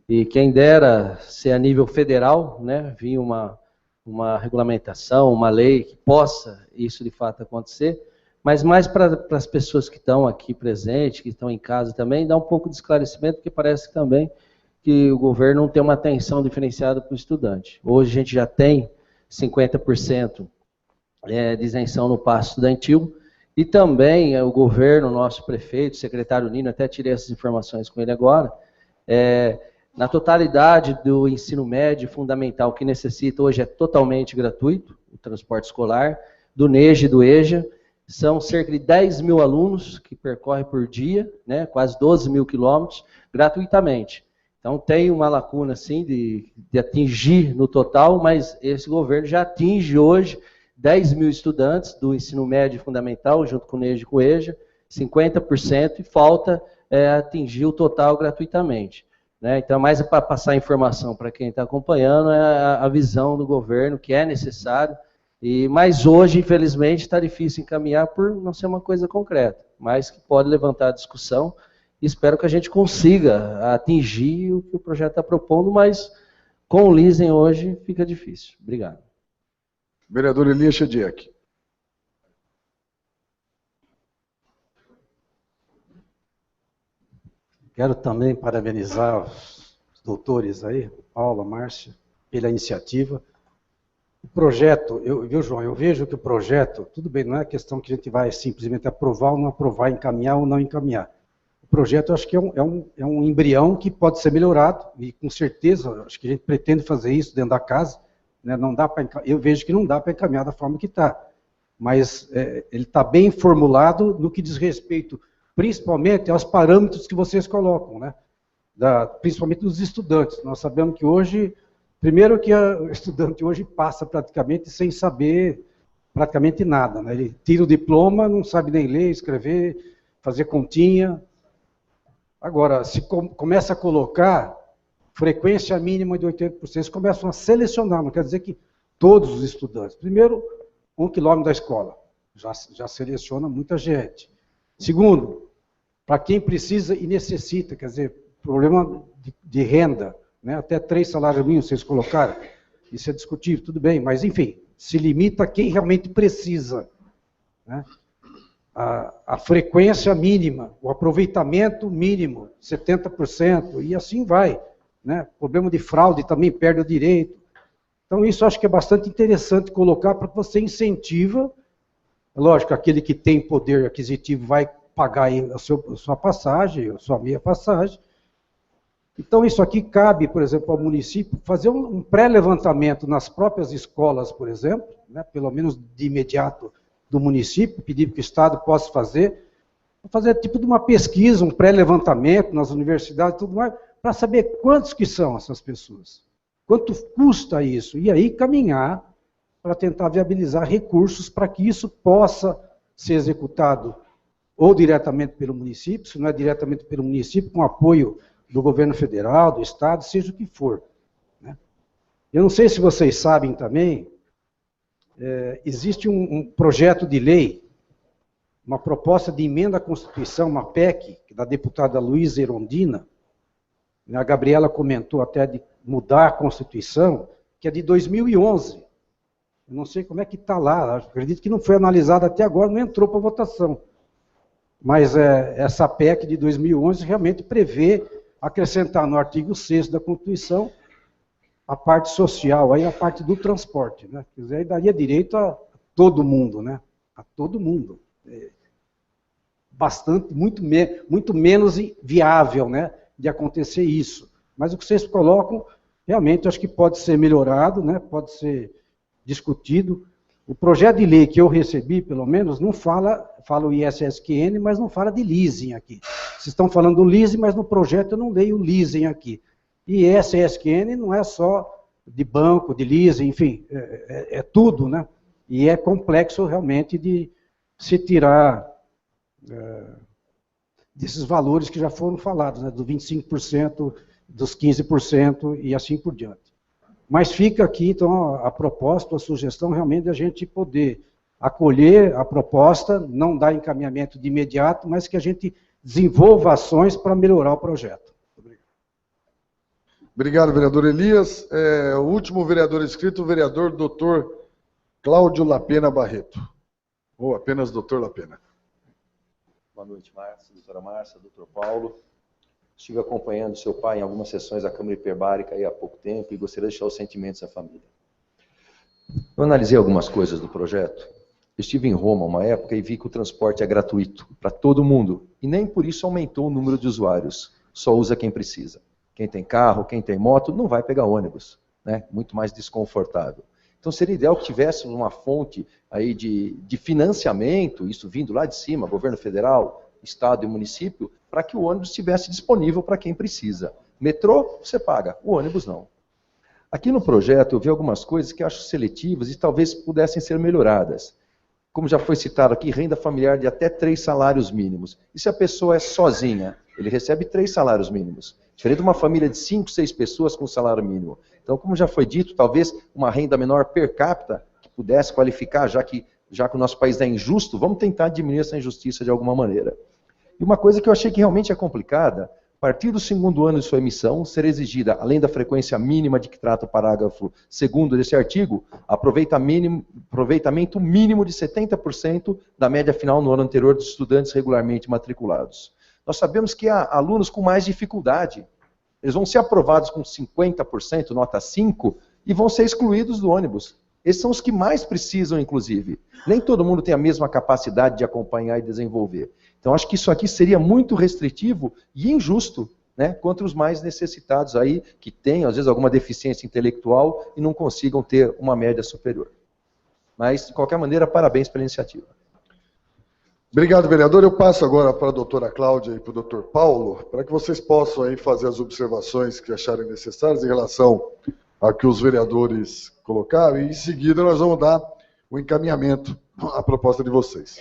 e quem dera ser a nível federal, né, vir uma regulamentação, uma lei que possa isso de fato acontecer, mas mais para as pessoas que estão aqui presentes, que estão em casa também, dá um pouco de esclarecimento, porque parece também que o governo não tem uma atenção diferenciada para o estudante. Hoje a gente já tem 50% de isenção no passe estudantil, e também o governo, nosso prefeito, secretário Nino, até tirei essas informações com ele agora, na totalidade do ensino médio fundamental que necessita, hoje é totalmente gratuito, o transporte escolar, do NEJA e do EJA, são cerca de 10 mil alunos que percorrem por dia, né, quase 12 mil quilômetros, gratuitamente. Então tem uma lacuna assim de atingir no total, mas esse governo já atinge hoje 10 mil estudantes do ensino médio fundamental, junto com o NEJA e com o EJA, 50%, e falta atingir o total gratuitamente. Né? Então, mais para passar a informação para quem está acompanhando, é a visão do governo, que é necessário. Mas hoje, infelizmente, está difícil encaminhar por não ser uma coisa concreta, mas que pode levantar a discussão, e espero que a gente consiga atingir o que o projeto está propondo, mas com o leasing hoje fica difícil. Obrigado. Vereador Elias Chediek. Quero também parabenizar os doutores aí, Paula, Márcia, pela iniciativa. O projeto, viu, João, eu vejo que o projeto, tudo bem, não é questão que a gente vai simplesmente aprovar ou não aprovar, encaminhar ou não encaminhar. O projeto, eu acho que é um embrião que pode ser melhorado, e com certeza, acho que a gente pretende fazer isso dentro da casa, né, não dá para, eu vejo que não dá para encaminhar da forma que está, mas ele está bem formulado no que diz respeito, principalmente aos parâmetros que vocês colocam, né, principalmente dos estudantes. Nós sabemos que hoje, primeiro que o estudante hoje passa praticamente sem saber praticamente nada, né? Ele tira o diploma, não sabe nem ler, escrever, fazer continha. Agora, se começa a colocar frequência mínima de 80%, vocês começam a selecionar, não quer dizer que todos os estudantes. Primeiro, 1 quilômetro da escola, já seleciona muita gente. Segundo, para quem precisa e necessita, quer dizer, problema de renda, né? Até 3 salários mínimos vocês colocaram, isso é discutível, tudo bem, mas enfim, se limita a quem realmente precisa, né? A frequência mínima, o aproveitamento mínimo, 70%, e assim vai, né? Problema de fraude também perde o direito. Então isso eu acho que é bastante interessante colocar, para que você incentiva, lógico, aquele que tem poder aquisitivo vai pagar a sua passagem, a sua meia passagem. Então isso aqui cabe, por exemplo, ao município fazer um pré-levantamento nas próprias escolas, por exemplo, né? Pelo menos de imediato, do município, pedir que o Estado possa fazer tipo de uma pesquisa, um pré-levantamento nas universidades e tudo mais, para saber quantos que são essas pessoas, quanto custa isso, e aí caminhar para tentar viabilizar recursos para que isso possa ser executado ou diretamente pelo município, se não é diretamente pelo município, com apoio do governo federal, do Estado, seja o que for, né? Eu não sei se vocês sabem também, existe um projeto de lei, uma proposta de emenda à Constituição, uma PEC, da deputada Luísa Erondina, a Gabriela comentou até de mudar a Constituição, que é de 2011. Eu não sei como é que está lá, acredito que não foi analisada até agora, não entrou para votação. Mas essa PEC de 2011 realmente prevê acrescentar no artigo 6º da Constituição a parte social, aí a parte do transporte, né? Quer dizer, aí daria direito a todo mundo, né? A todo mundo. Muito menos viável, né, de acontecer isso. Mas o que vocês colocam, realmente, eu acho que pode ser melhorado, né? Pode ser discutido. O projeto de lei que eu recebi, pelo menos, não fala o ISSQN, mas não fala de leasing aqui. Vocês estão falando do leasing, mas no projeto eu não leio o leasing aqui. E ISSQN não é só de banco, de leasing, enfim, é tudo, né? E é complexo realmente de se tirar desses valores que já foram falados, né? Do 25%, dos 15% e assim por diante. Mas fica aqui, então, a proposta, a sugestão realmente de a gente poder acolher a proposta, não dar encaminhamento de imediato, mas que a gente desenvolva ações para melhorar o projeto. Obrigado, vereador Elias. O último vereador inscrito, o vereador Dr. Cláudio Lapena Barreto. Ou apenas Dr. Lapena. Boa noite, Márcia, doutora Márcia, doutor Paulo. Estive acompanhando seu pai em algumas sessões da Câmara Hiperbárica há pouco tempo e gostaria de deixar os sentimentos da família. Eu analisei algumas coisas do projeto. Estive em Roma uma época e vi que o transporte é gratuito para todo mundo e nem por isso aumentou o número de usuários. Só usa quem precisa. Quem tem carro, quem tem moto, não vai pegar ônibus, né? Muito mais desconfortável. Então seria ideal que tivéssemos uma fonte aí de financiamento, isso vindo lá de cima, governo federal, estado e município, para que o ônibus estivesse disponível para quem precisa. Metrô, você paga, o ônibus não. Aqui no projeto eu vi algumas coisas que eu acho seletivas e talvez pudessem ser melhoradas. Como já foi citado aqui, renda familiar de até 3 salários mínimos. E se a pessoa é sozinha, ele recebe 3 salários mínimos. Diferente de uma família de 5, 6 pessoas com salário mínimo. Então, como já foi dito, talvez uma renda menor per capita que pudesse qualificar, já que o nosso país é injusto, vamos tentar diminuir essa injustiça de alguma maneira. E uma coisa que eu achei que realmente é complicada, a partir do 2º ano de sua emissão, ser exigida, além da frequência mínima de que trata o parágrafo 2º desse artigo, aproveitamento mínimo de 70% da média final no ano anterior dos estudantes regularmente matriculados. Nós sabemos que há alunos com mais dificuldade. Eles vão ser aprovados com 50%, nota 5, e vão ser excluídos do ônibus. Esses são os que mais precisam, inclusive. Nem todo mundo tem a mesma capacidade de acompanhar e desenvolver. Então, acho que isso aqui seria muito restritivo e injusto, né, contra os mais necessitados aí, que têm, às vezes, alguma deficiência intelectual e não consigam ter uma média superior. Mas, de qualquer maneira, parabéns pela iniciativa. Obrigado, vereador. Eu passo agora para a doutora Cláudia e para o doutor Paulo, para que vocês possam aí fazer as observações que acharem necessárias em relação a que os vereadores colocaram, e em seguida nós vamos dar o encaminhamento à proposta de vocês.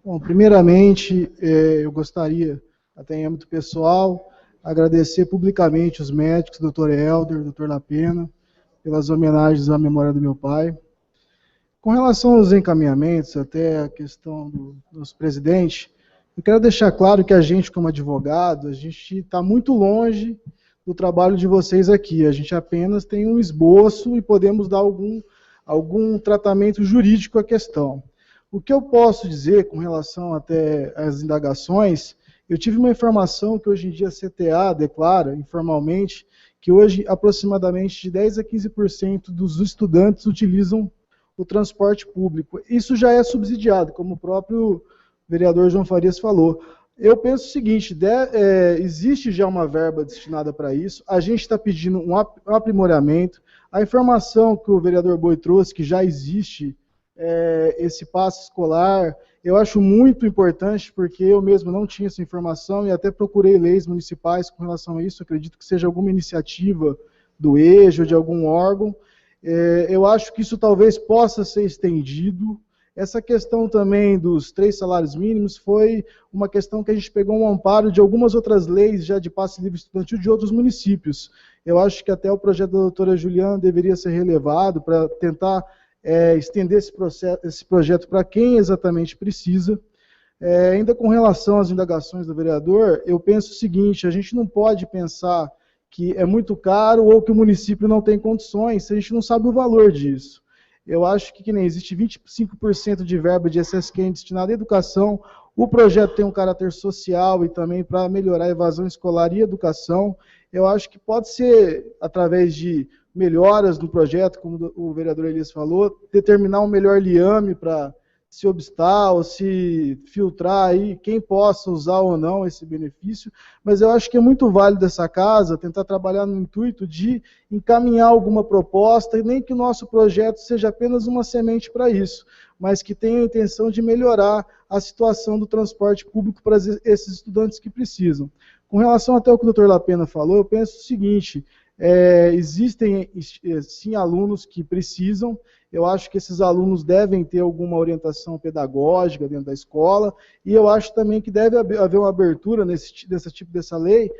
Bom, primeiramente, eu gostaria, até em âmbito pessoal, agradecer publicamente os médicos, Dr. Helder, Dr. Lapena, pelas homenagens à memória do meu pai. Com relação aos encaminhamentos, até a questão do nosso presidente, eu quero deixar claro que a gente, como advogado, a gente está muito longe do trabalho de vocês aqui. A gente apenas tem um esboço e podemos dar algum tratamento jurídico à questão. O que eu posso dizer com relação até às indagações, eu tive uma informação que hoje em dia a CTA declara informalmente que hoje aproximadamente de 10 a 15% dos estudantes utilizam o transporte público. Isso já é subsidiado, como o próprio vereador João Farias falou. Eu penso o seguinte, existe já uma verba destinada para isso, a gente está pedindo um aprimoramento, a informação que o vereador Boi trouxe, que já existe esse passe escolar, eu acho muito importante, porque eu mesmo não tinha essa informação e até procurei leis municipais com relação a isso, acredito que seja alguma iniciativa do EJA ou de algum órgão. Eu acho que isso talvez possa ser estendido. Essa questão também dos 3 salários mínimos foi uma questão que a gente pegou um amparo de algumas outras leis já de passe livre estudantil de outros municípios. Eu acho que até o projeto da doutora Juliana deveria ser relevado para tentar estender esse projeto para quem exatamente precisa. Ainda com relação às indagações do vereador, eu penso o seguinte, a gente não pode pensar que é muito caro ou que o município não tem condições, se a gente não sabe o valor disso. Eu acho que nem existe 25% de verba de SSQN destinada à educação, o projeto tem um caráter social e também para melhorar a evasão escolar e educação. Eu acho que pode ser, através de melhoras no projeto, como o vereador Elias falou, determinar um melhor liame para se obstar ou se filtrar aí quem possa usar ou não esse benefício, mas eu acho que é muito válido essa casa tentar trabalhar no intuito de encaminhar alguma proposta, e nem que o nosso projeto seja apenas uma semente para isso, mas que tenha a intenção de melhorar a situação do transporte público para esses estudantes que precisam. Com relação até ao que o Dr. Lapena falou, eu penso o seguinte, existem sim alunos que precisam, eu acho que esses alunos devem ter alguma orientação pedagógica dentro da escola, e eu acho também que deve haver uma abertura dessa lei,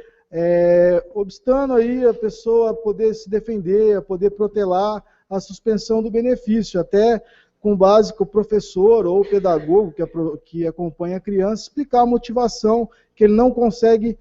obstando aí a pessoa a poder se defender, a poder protelar a suspensão do benefício, até com base que o professor ou o pedagogo que acompanha a criança explicar a motivação que ele não consegue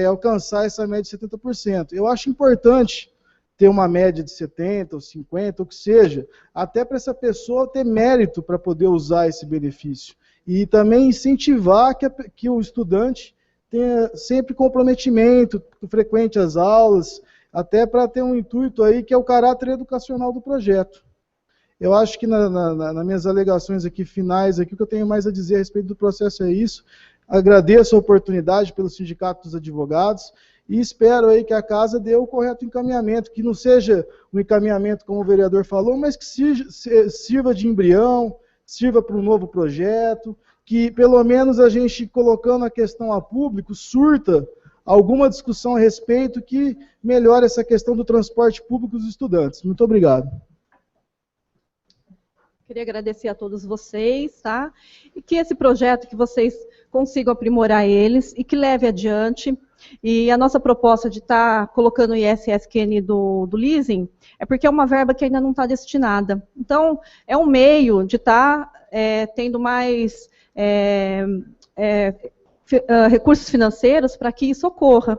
alcançar essa média de 70%. Eu acho importante ter uma média de 70% ou 50%, ou que seja, até para essa pessoa ter mérito para poder usar esse benefício. E também incentivar que o estudante tenha sempre comprometimento, frequente as aulas, até para ter um intuito aí que é o caráter educacional do projeto. Eu acho que nas minhas alegações aqui finais, aqui, o que eu tenho mais a dizer a respeito do processo é isso. Agradeço a oportunidade pelo Sindicato dos Advogados e espero aí que a casa dê o correto encaminhamento, que não seja um encaminhamento como o vereador falou, mas que sirva de embrião, sirva para um novo projeto, que pelo menos a gente colocando a questão a público surta alguma discussão a respeito que melhore essa questão do transporte público dos estudantes. Muito obrigado. Queria agradecer a todos vocês, tá? E que esse projeto, que vocês consigam aprimorar eles e que leve adiante. E a nossa proposta de estar colocando o ISSQN do leasing é porque é uma verba que ainda não está destinada. Então, é um meio de estar tendo mais recursos financeiros para que isso ocorra.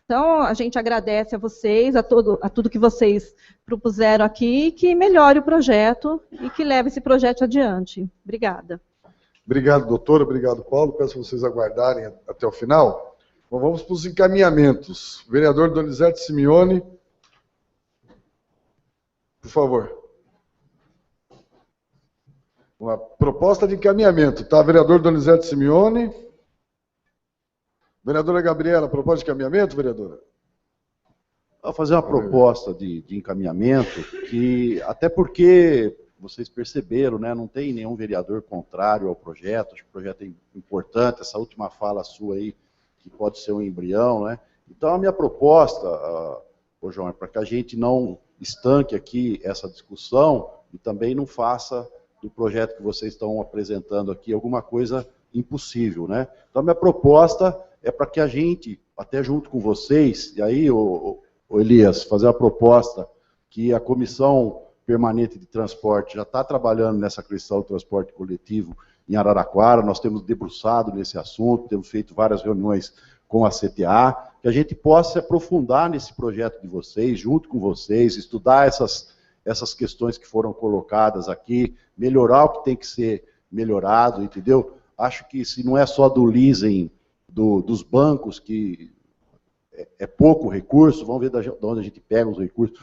Então, a gente agradece a vocês, a tudo que vocês propuseram aqui, que melhore o projeto e que leve esse projeto adiante. Obrigada. Obrigado, doutora. Obrigado, Paulo. Peço vocês aguardarem até o final. Bom, vamos para os encaminhamentos. Vereador Donizete Simeone, por favor. Uma proposta de encaminhamento, tá? Vereador Donizete Simeone. Vereadora Gabriela, proposta de encaminhamento, vereadora? Vou fazer uma proposta de encaminhamento, que até porque vocês perceberam, né, não tem nenhum vereador contrário ao projeto, acho que o projeto é importante, essa última fala sua aí, que pode ser um embrião, né? Então a minha proposta, João, é para que a gente não estanque aqui essa discussão e também não faça do projeto que vocês estão apresentando aqui alguma coisa impossível, né? Então, a minha proposta é para que a gente, até junto com vocês, e aí, o Elias, fazer a proposta que a Comissão Permanente de Transporte já está trabalhando nessa questão do transporte coletivo em Araraquara, nós temos debruçado nesse assunto, temos feito várias reuniões com a CTA, que a gente possa se aprofundar nesse projeto de vocês, junto com vocês, estudar essas questões que foram colocadas aqui, melhorar o que tem que ser melhorado, entendeu? Acho que se não é só do leasing dos bancos, que é pouco recurso, vamos ver de onde a gente pega os recursos,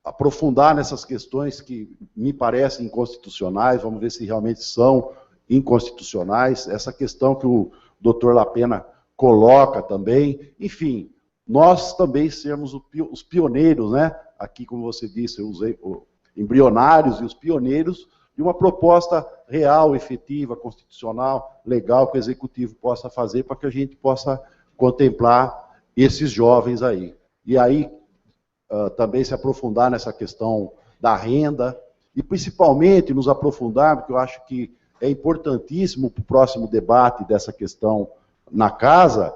aprofundar nessas questões que me parecem inconstitucionais, vamos ver se realmente são inconstitucionais, essa questão que o doutor Lapena coloca também, enfim, nós também sermos os pioneiros, né? Aqui, como você disse, eu usei embrionários e os pioneiros de uma proposta real, efetiva, constitucional, legal, que o Executivo possa fazer para que a gente possa contemplar esses jovens aí. E aí, também se aprofundar nessa questão da renda, e principalmente nos aprofundar, porque eu acho que é importantíssimo para o próximo debate dessa questão na casa,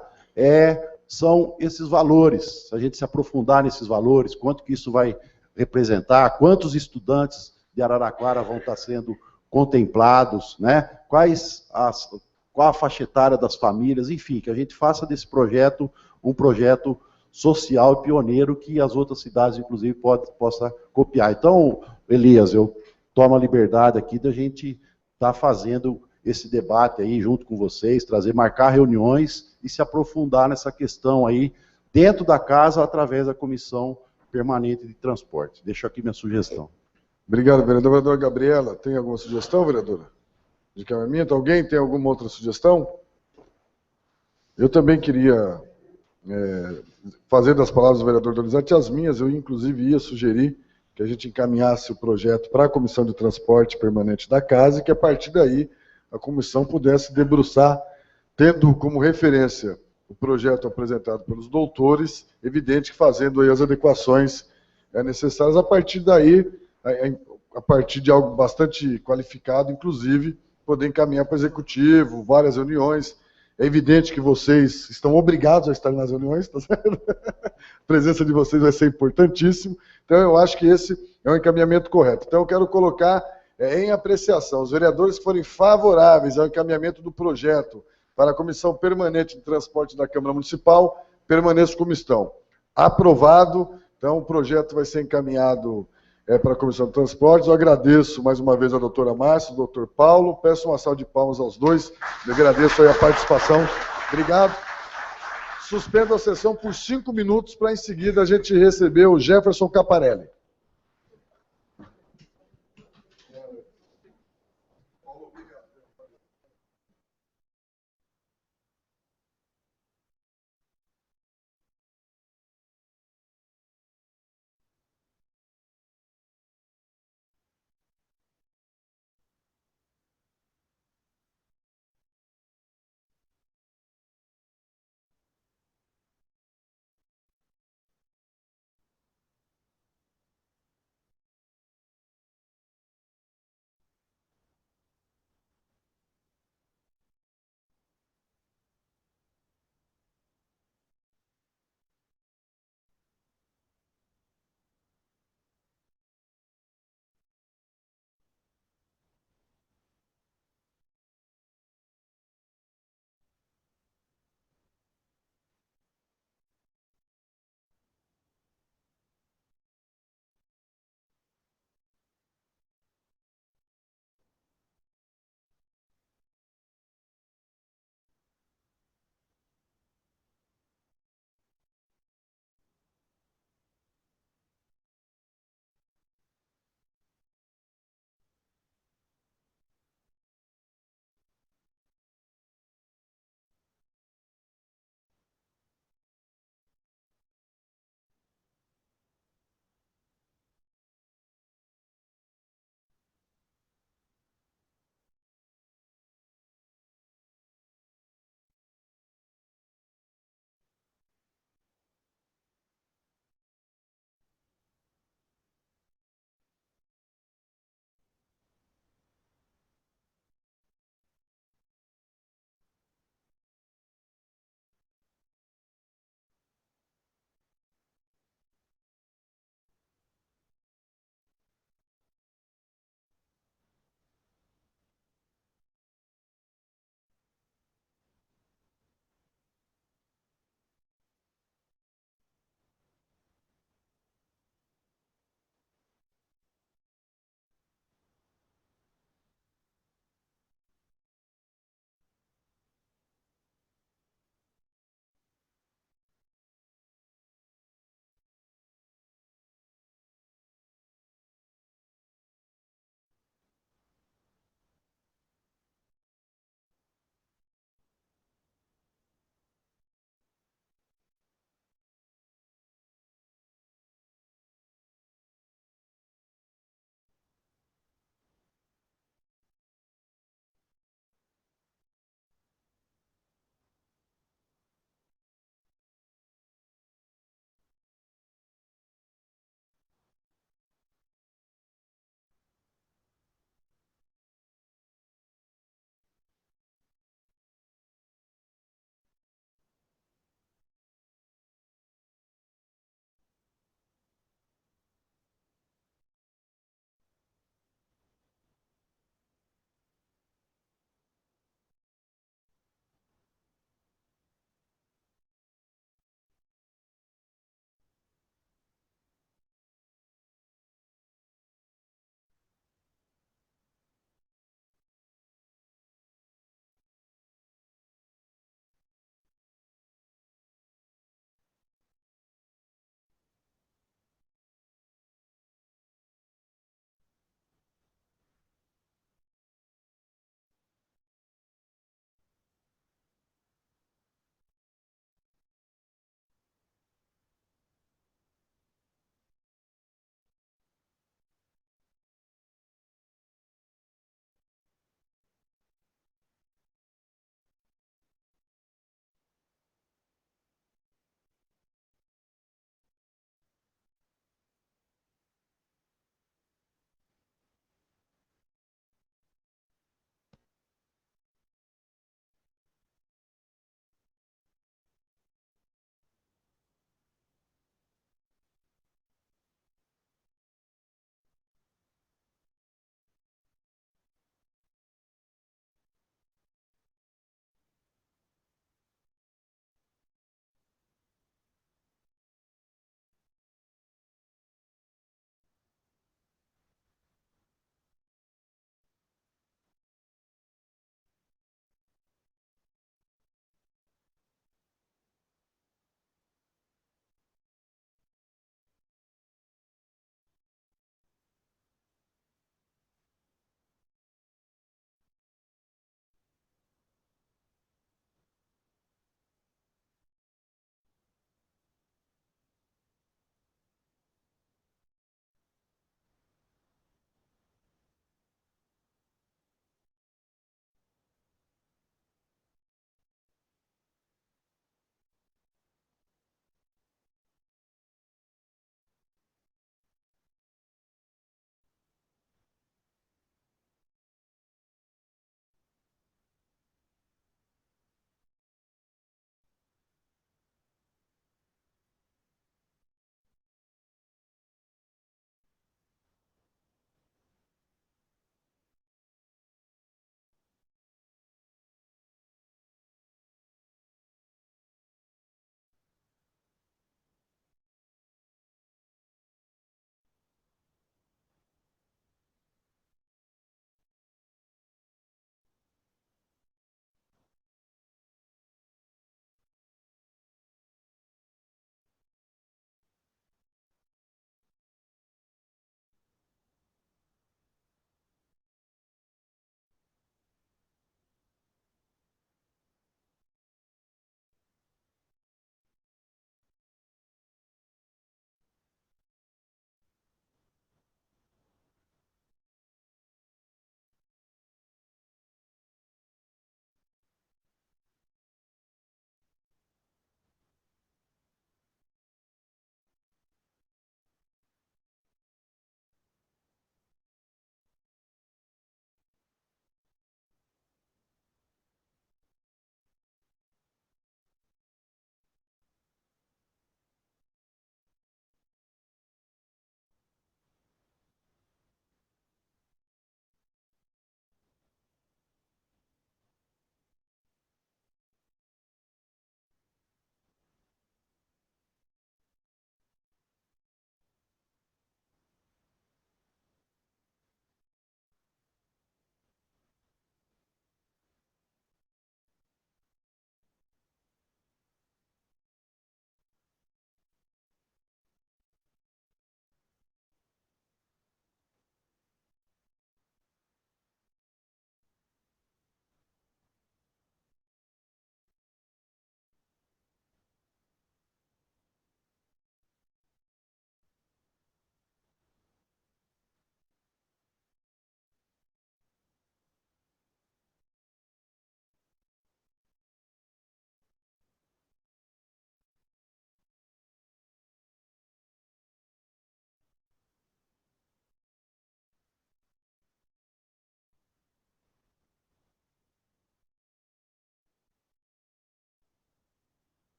são esses valores. Se a gente se aprofundar nesses valores, quanto que isso vai representar, quantos estudantes de Araraquara vão estar sendo contemplados, né? Qual a faixa etária das famílias, enfim, que a gente faça desse projeto um projeto social e pioneiro que as outras cidades, inclusive, possam copiar. Então, Elias, eu tomo a liberdade aqui da gente estar fazendo esse debate aí junto com vocês, marcar reuniões e se aprofundar nessa questão aí dentro da casa através da Comissão Permanente de Transporte. Deixo aqui minha sugestão. Obrigado, vereador. Vereadora Gabriela, tem alguma sugestão, vereadora? De caminhamento? Alguém tem alguma outra sugestão? Eu também queria fazer das palavras do vereador Donizete as minhas. Eu, inclusive, ia sugerir que a gente encaminhasse o projeto para a Comissão de Transporte Permanente da Casa e que, a partir daí, a comissão pudesse debruçar, tendo como referência o projeto apresentado pelos doutores, evidente que fazendo aí as adequações necessárias. A partir daí, a partir de algo bastante qualificado, inclusive, poder encaminhar para o Executivo, várias reuniões. É evidente que vocês estão obrigados a estar nas reuniões, tá certo? A presença de vocês vai ser importantíssimo. Então, eu acho que esse é um encaminhamento correto. Então, eu quero colocar em apreciação os vereadores que forem favoráveis ao encaminhamento do projeto para a Comissão Permanente de Transporte da Câmara Municipal, permaneçam como estão. Aprovado. Então, o projeto vai ser encaminhado para a Comissão de Transportes. Eu agradeço mais uma vez a doutora Márcia, ao doutor Paulo. Peço uma salva de palmas aos dois. Eu agradeço aí a participação. Obrigado. Suspendo a sessão por 5 minutos para, em seguida, a gente receber o Jefferson Caparelli.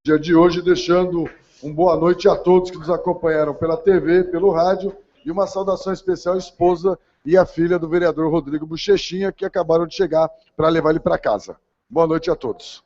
dia de hoje, deixando uma boa noite a todos que nos acompanharam pela TV, pelo rádio, e uma saudação especial à esposa e à filha do vereador Rodrigo Bochechinha, que acabaram de chegar para levar ele para casa. Boa noite a todos.